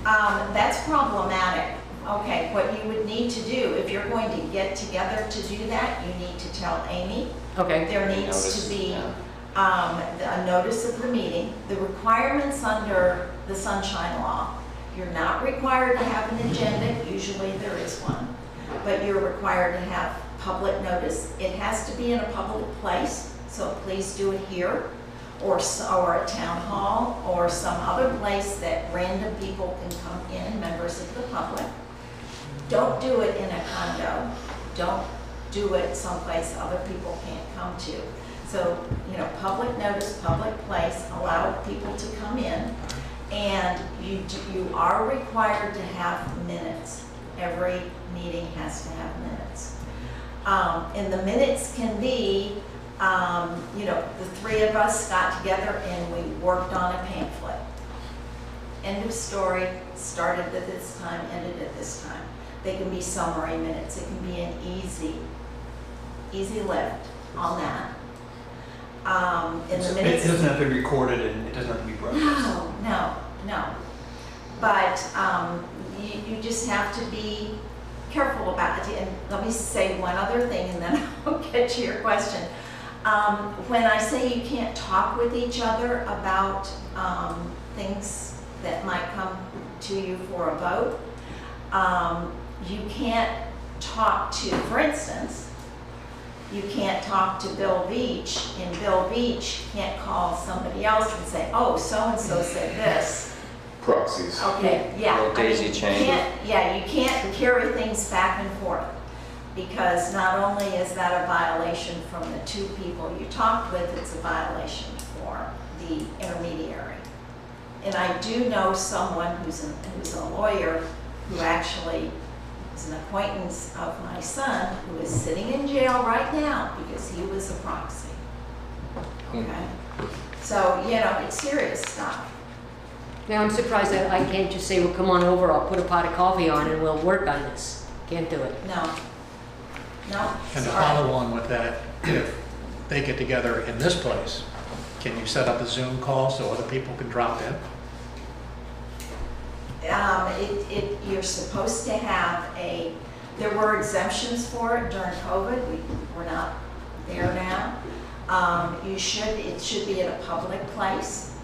That's problematic. Okay, what you would need to do, if you're going to get together to do that, you need to tell Amy. Okay. There needs Notice, to be yeah. a notice of the meeting. The requirements under the Sunshine Law, you're not required to have an agenda, usually there is one, but you're required to have public notice. It has to be in a public place, so please do it here, or a town hall, or some other place that random people can come in, members of the public. Don't do it in a condo. Don't do it someplace other people can't come to. So, you know, public notice, public place, allow people to come in, and you are required to have minutes. Every meeting has to have minutes. And the minutes can be, you know, the 3 of us got together and we worked on a pamphlet. End of story, started at this time, ended at this time. They can be summary minutes. It can be an easy lift on that. In the It minutes. doesn't have to be recorded and it doesn't have to be broadcast. No. But you just have to be careful about it. And let me say one other thing and then I'll get to your question. When I say you can't talk with each other about things that might come to you for a vote, you can't talk to, for instance, you can't talk to Bill Beach, and Bill Beach can't call somebody else and say, "Oh, so-and-so said this." Proxies. Okay, yeah. Little daisy you chain. you can't carry things back and forth, because not only is that a violation from the 2 people you talked with, it's a violation for the intermediary. And I do know someone who's a lawyer who actually is an acquaintance of my son who is sitting in jail right now because he was a proxy. Okay? So, you know, it's serious stuff. Now, I'm surprised that I can't just say, well, come on over, I'll put a pot of coffee on and we'll work on this. Can't do it. No. No, And to sorry. follow on with that, if they get together in this place, can you set up a Zoom call so other people can drop in? You're supposed to have there were exemptions for it during COVID. We're not there now. It should be at a public place,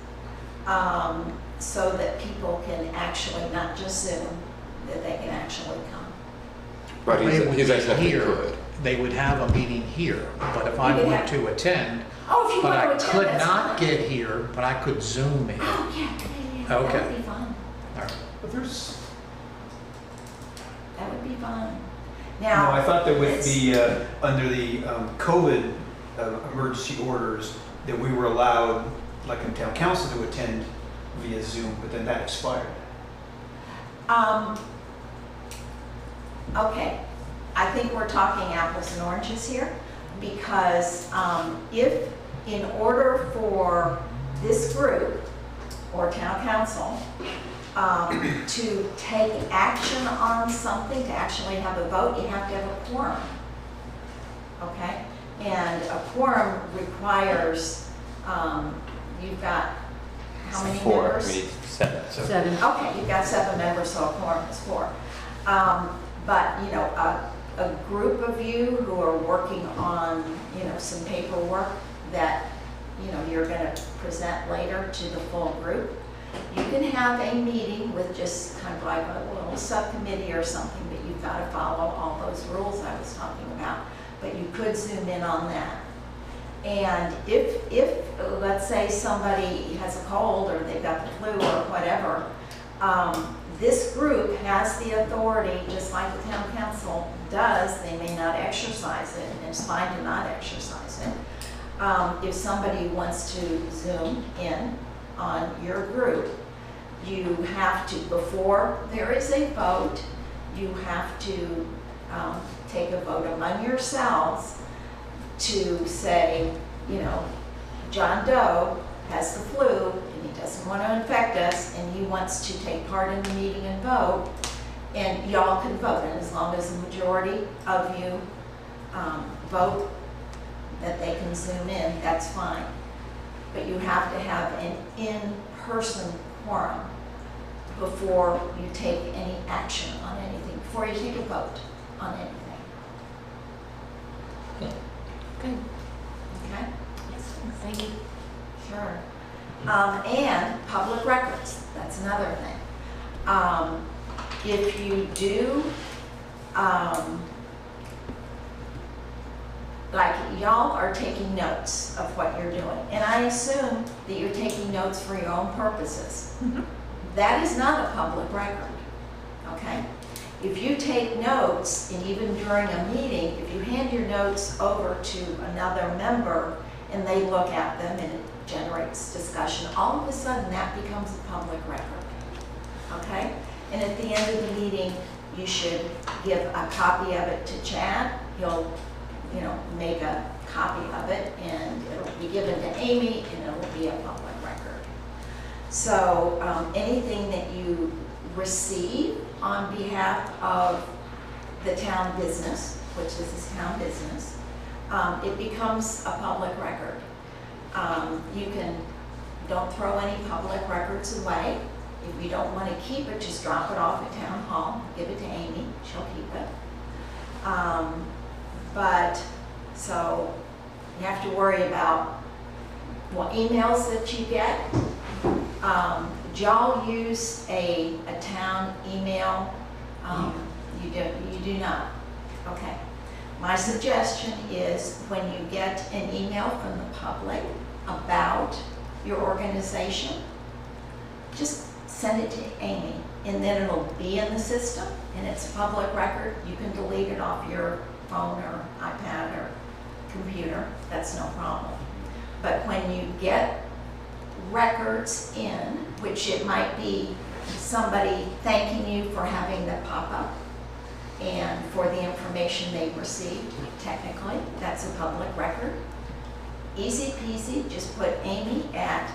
so that people can actually, not just Zoom, that they can actually come. But They would he's be actually here. could. They would have a meeting here, but if I You could were have- to attend, Oh, if you but want I to attend, could that's not fine. get here, but I could Zoom in. Oh, yeah, Okay. that would be fine. All right. But there's, That would be fine. no, Now, I thought that with it's- the, under the COVID emergency orders, that we were allowed, like in town council, to attend via Zoom, but then that expired. Okay, I think we're talking apples and oranges here, because if, in order for this group or town council to take action on something, to actually have a vote, you have to have a quorum. Okay? And a quorum requires, you've got how many Four, members? we need seven. Seven. Okay, you've got 7 members, so a quorum is 4. But, you know, a group of you who are working on, you know, some paperwork that, you know, you're going to present later to the full group, you can have a meeting with just kind of like a little subcommittee or something, but you've got to follow all those rules I was talking about. But you could Zoom in on that. And if let's say somebody has a cold or they've got the flu or whatever, this group has the authority, just like the town council does. They may not exercise it, and it's fine to not exercise it. If somebody wants to Zoom in on your group, you have to, before there is a vote, you have to take a vote among yourselves to say, you know, John Doe has the flu and he doesn't want to infect us and he wants to take part in the meeting and vote, and y'all can vote, and as long as the majority of you vote that they can Zoom in, that's fine. But you have to have an in-person quorum before you take any action on anything, before you take a vote on anything. Good. Okay? Yes, thank you. Sure. And public records, that's another thing. If you do, like y'all are taking notes of what you're doing, and I assume that you're taking notes for your own purposes. That is not a public record, okay? If you take notes, and even during a meeting, if you hand your notes over to another member and they look at them and it generates discussion, all of a sudden that becomes a public record, okay? And at the end of the meeting, you should give a copy of it to Chad. He'll, you know, make a copy of it and it'll be given to Amy and it'll be a public record. So anything that you receive on behalf of the town business, which this is town business, it becomes a public record. Don't throw any public records away. If you don't want to keep it, just drop it off at town hall, give it to Amy, she'll keep it. But, so you have to worry about what emails that you get. Do y'all use a town email? You do not? Okay. My suggestion is when you get an email from the public about your organization, just send it to Amy, and then it'll be in the system, and it's a public record. You can delete it off your phone or iPad or computer. That's no problem. But when you get records in, which it might be somebody thanking you for having them pop up and for the information they received, technically, that's a public record. Easy peasy, just put Amy at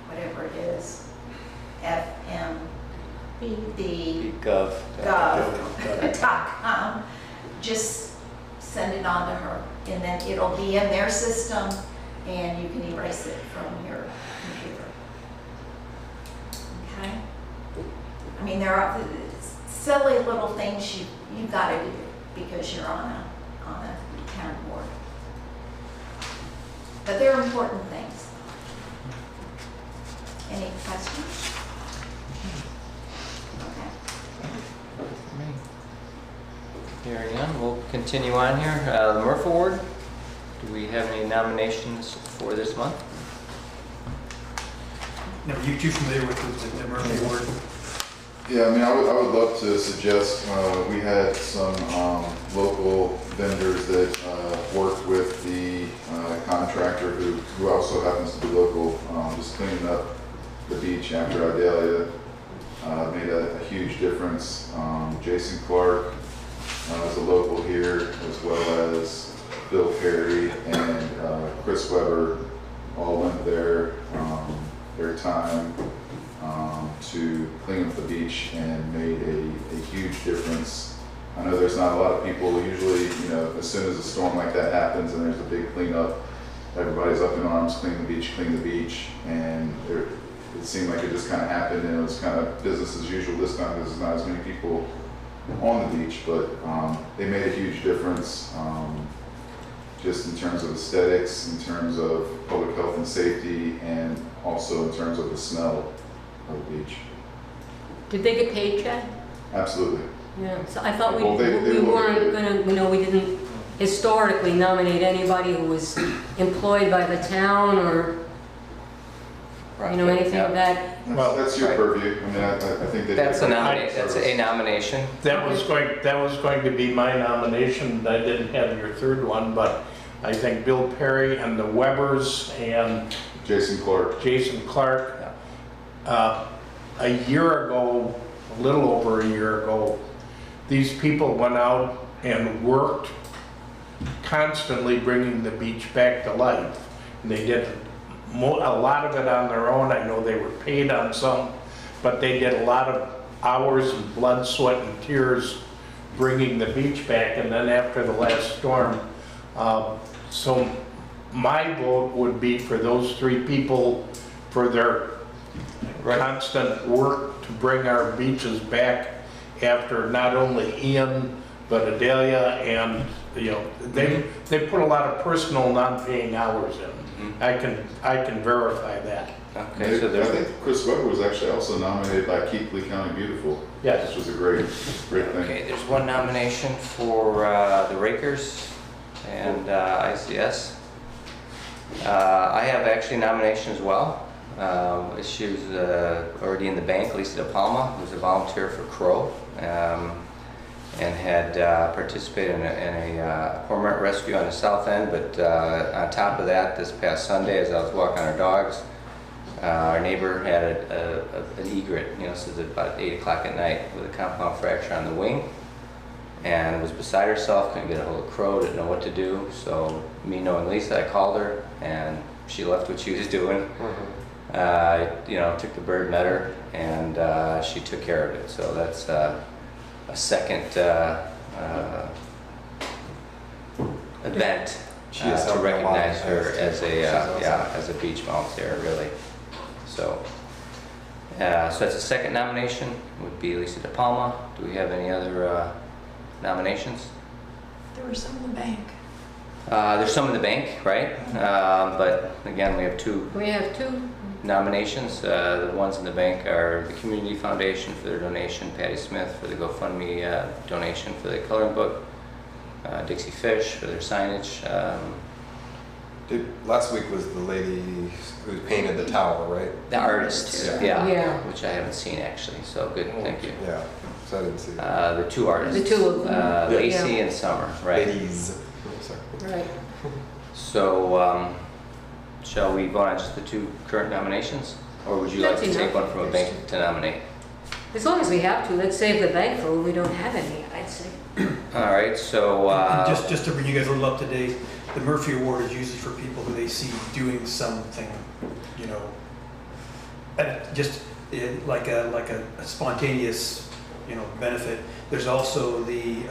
whatever it is, fmbgov.com. Just send it on to her, and then it'll be in their system, and you can erase it from your computer. Okay? I mean, there are silly little things you've got to do because you're on a town board. But they're important things. Any questions? Okay. Hearing none, we'll continue on here. The Murph Award, do we have any nominations for this month? Now, are you too familiar with the Murphy Award? Yeah, I mean, I would love to suggest, we had some local vendors that worked with the contractor who also happens to be local, just cleaning up the beach after Idalia. Made a huge difference. Jason Clark is a local here, as well as Bill Perry and Chris Weber all lent their time to clean up the beach and made a huge difference. I know there's not a lot of people, usually, you know, as soon as a storm like that happens and there's a big cleanup, everybody's up in arms, clean the beach, and it seemed like it just kind of happened, and it was kind of business as usual this time because there's not as many people on the beach, but they made a huge difference, just in terms of aesthetics, in terms of public health and safety, and also in terms of the smell of the beach. Did they get paid, Chad? Absolutely. Yeah, so I thought Well, they we will weren't get gonna, you know, we didn't historically nominate anybody who was employed by the town or, you know, anything of that. That's your purview. I mean, I think that That's a nomination. That was going to be my nomination. I didn't have your third one, but I think Bill Perry and the Webbers and Jason Clark. A year ago, a little over a year ago, these people went out and worked constantly bringing the beach back to life. And they did a lot of it on their own. I know they were paid on some, but they did a lot of hours and blood, sweat, and tears bringing the beach back. And then after the last storm, so my vote would be for those three people for their constant work to bring our beaches back after not only Ian, but Idalia, and you know, they put a lot of personal non-paying hours in. I can verify that. Okay, so I think Chris Weber was actually also nominated by Keighley County Beautiful. Yes. Which was a great thing. Okay, there's one nomination for the Rakers and ICS. I have actually nomination as well. She was already in the bank, Lisa De Palma, who was a volunteer for Crow, and had participated in a cormorant rescue on the south end. But on top of that, this past Sunday, as I was walking our dogs, our neighbor had an egret, you know, so it was about 8 o'clock at night with a compound fracture on the wing, and was beside herself, couldn't get a hold of Crow, didn't know what to do. So me knowing Lisa, I called her, and she left what she was doing. You know, took the bird, met her, and she took care of it. So that's a second event to recognize her as a beach volunteer, really. So, so that's a second nomination, would be Lisa De Palma. Do we have any other nominations? There were some in the bank. There's some in the bank, right? But again, we have two nominations. The ones in the bank are the Community Foundation for their donation, Patty Smith for the GoFundMe donation for the coloring book, Dixie Fish for their signage. Last week was the lady who painted the tower, right? The artists, Yeah. Yeah. which I haven't seen actually, so good, thank you. Yeah, so I didn't see that. The two artists. The two of them. Lacey Yeah. and Summer, right? Ladies. Sorry. Right. So, shall we vote on just the two current nominations? Or would you like to That's take enough. one from a bank to nominate? As long as we have to, let's save the bank for when we don't have any, I'd say. All right, so, Just to bring you guys a little up to date, the Murphy Award is usually for people who they see doing something, you know, and just like a spontaneous, you know, benefit. There's also the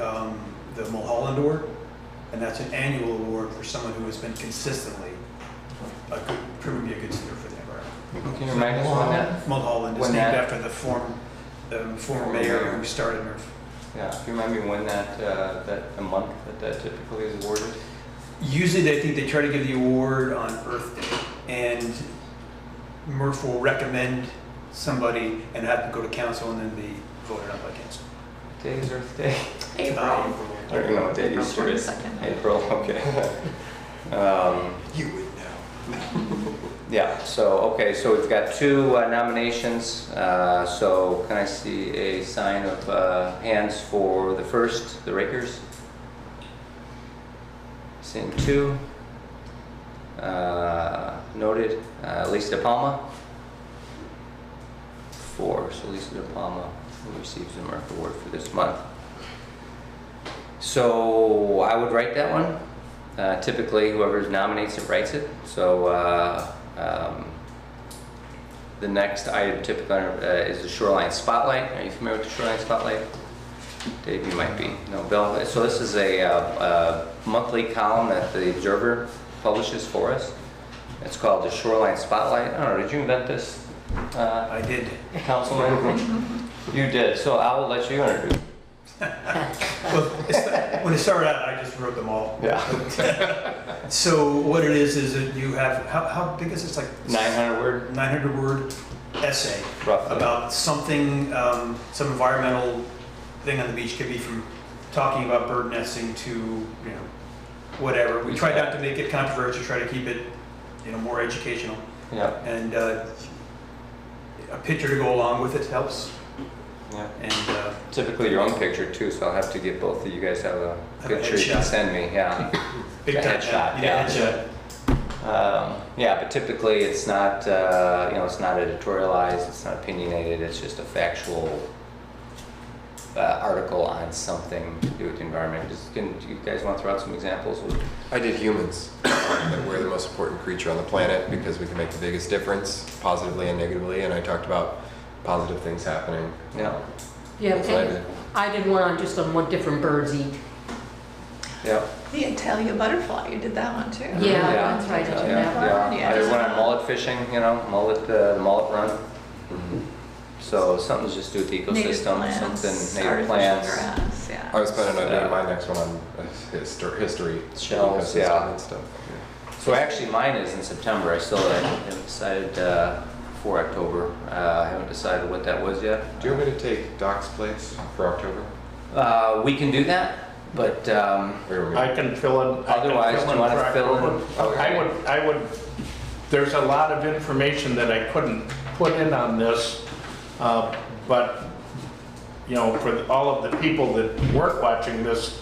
Mulholland Award, and that's an annual award for someone who has been consistently proven to be a good steward for the environment. can you remind us on that? Mulholland is When named that- after the former mayor who started METRF. Yeah, do you remind me when a month that typically is awarded? Usually, I think they try to give the award on Earth Day, and METRF will recommend somebody and have to go to council and then be voted on by council. What day is Earth Day? April. I don't even know what day April Easter is. 22nd. April, okay. You would know. Yeah, so we've got 2 nominations. So can I see a sign of hands for the first, the Rakers? Seeing 2. Noted. Lisa De Palma? 4. So Lisa De Palma receives the METRF Award for this month. So I would write that one. Typically, whoever nominates it writes it. So the next item typically is the Shoreline Spotlight. Are you familiar with the Shoreline Spotlight? Dave, you might be. No, Bill. So this is a monthly column that the Observer publishes for us. It's called the Shoreline Spotlight. I don't know, did you invent this, I did. Councilman? You did, so I'll let you introduce. Well, when it started out, I just wrote them all. Yeah. So what it is that you have, how big is this? Like 900 word? 900 word essay Roughly. about something, some environmental thing on the beach. Could be from talking about bird nesting to, whatever. We try not to make it controversial, try to keep it, more educational. Yeah. And a picture to go along with it helps. Yeah. And Typically your own picture too, so I'll have to get both of you guys have a Have a picture you can headshot. send me, yeah. big A time. headshot, Yeah, yeah. headshot. Yeah, but typically it's not, it's not editorialized, it's not opinionated, it's just a factual article on something to do with the environment. Do you guys want to throw out some examples? I did humans, that we're the most important creature on the planet because we can make the biggest difference, positively and negatively, and I talked about positive things happening. Yeah, Yeah, That's what I did. I did one on just on what different birds eat. yeah. The Italia butterfly, you did that one too. Yeah, that's right, I did that one. Yeah. I did one on mullet fishing, the mullet run. Mhm. So something's just to do with the Native ecosystem, plants, something native artificial plants. grass, yeah. I was planning on Yeah. doing my next one on history. Shells, ecosystem yeah. and stuff. So actually mine is in September. I haven't decided for October. I haven't decided what that was yet. Do you want me to take Doc's place for October? We can do that, but Or you want me I can fill in. I can Otherwise, do you wanna for fill in? October. I would, there's a lot of information that I couldn't put in on this, but, for all of the people that weren't watching this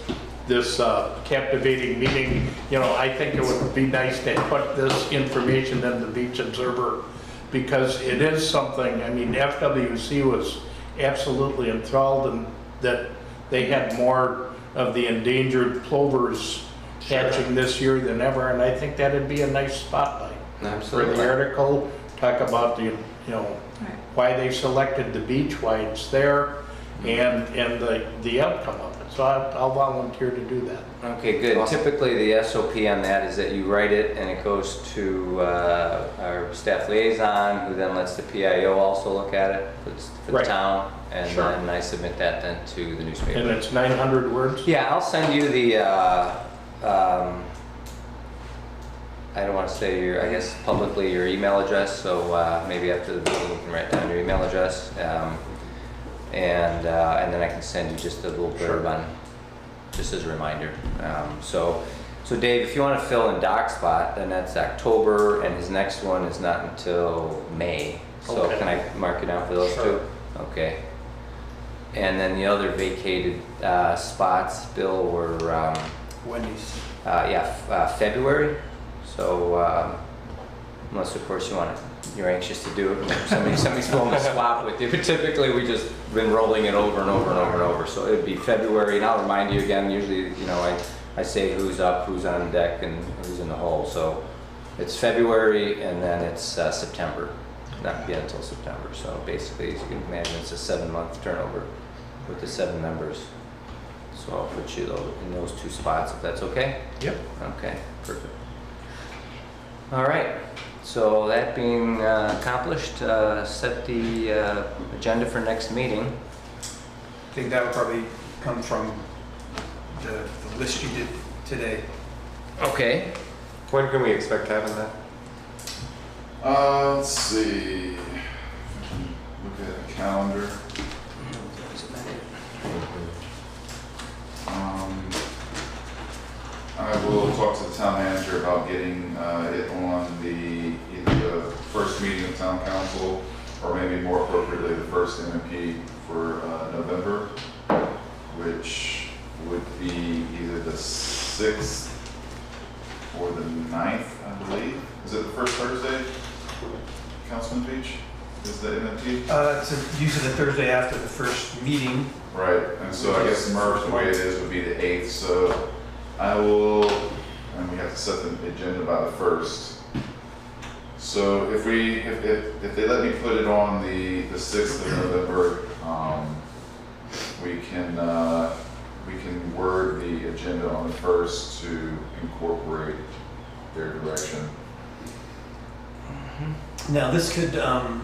captivating meeting, I think it would be nice to put this information in the Beach Observer, because it is something, FWC was absolutely enthralled in that they had more of the endangered plovers hatching this year than ever, and I think that'd be a nice spotlight for absolutely. the article. Talk about why they selected the beach, why it's there, and the outcome of it. So I'll volunteer to do that. Okay, good. Awesome. Typically, the SOP on that is that you write it and it goes to our staff liaison, who then lets the PIO also look at it for the Right. town, and Sure. then I submit that then to the newspaper. And it's 900 words? Yeah, I'll send you the, I don't want to say I guess publicly your email address, so maybe after the meeting you can write down your email address. And then I can send you just a little blurb on, just as a reminder. So Dave, if you want to fill in Doc's spot, then that's October, and his next one is not until May. So Okay. can I mark it down for those Sure. two? Okay. And then the other vacated spots, Bill, were Wendy's. February. So unless of course you're anxious to do it, somebody's willing to swap with you. But typically we just been rolling it over and over and over and over. So it'd be February, and I'll remind you again. Usually, I say who's up, who's on deck, and who's in the hole. So it's February, and then it's September. Not again until September. So basically, as you can imagine, it's a 7-month turnover with the 7 members. So I'll put you in those 2 spots if that's okay. Yep. Okay, perfect. All right. So that being accomplished, set the agenda for next meeting. I think that would probably come from the list you did today. Okay. When can we expect having that? Let's see. Look at the calendar. I will talk to the town manager about getting it on either the first meeting of town council, or maybe more appropriately, the first MMP for November, which would be either the 6th or the 9th, I believe. Is it the first Thursday, Councilman Beach? Is the MMP? It's usually the Thursday after the first meeting. Right, and so I guess merged the way it is would be the 8th, so I will, and we have to set the agenda by the 1st. So if they let me put it on the 6th of November, we can word the agenda on the 1st to incorporate their direction. Now, this could, I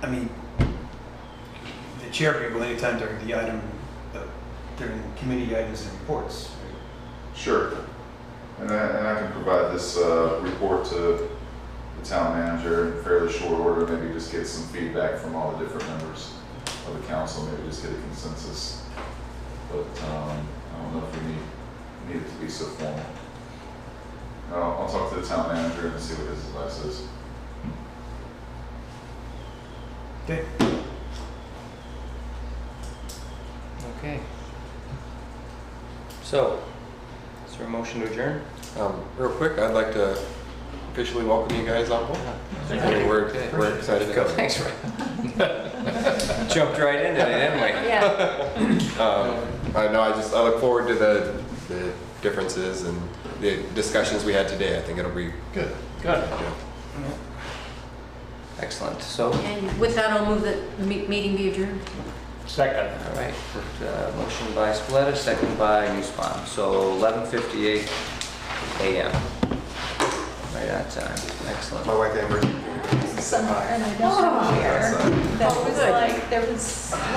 mean, the chair can go anytime during the item, during committee items and reports. Sure. And I can provide this report to the town manager in fairly short order, maybe just get some feedback from all the different members of the council, maybe just get a consensus. But I don't know if we need it to be so formal. I'll talk to the town manager and see what his advice is. Okay. Okay. So, is there a motion to adjourn? Real quick, I'd like to officially welcome you guys on board. I mean, we're excited to Go, go. thanks, Ray. Jumped right into it, didn't we? Yeah. I know. I look forward to the differences and the discussions we had today. I think it'll be Good. Good. Excellent. So, And with that, I'll move that the meeting be adjourned. Second. all right, motion by Spaletta, second by Newsbaum. So 11:58 a.m. Right on time. Excellent. my wife Amber. Somewhere, and I don't know where. That was like, there was less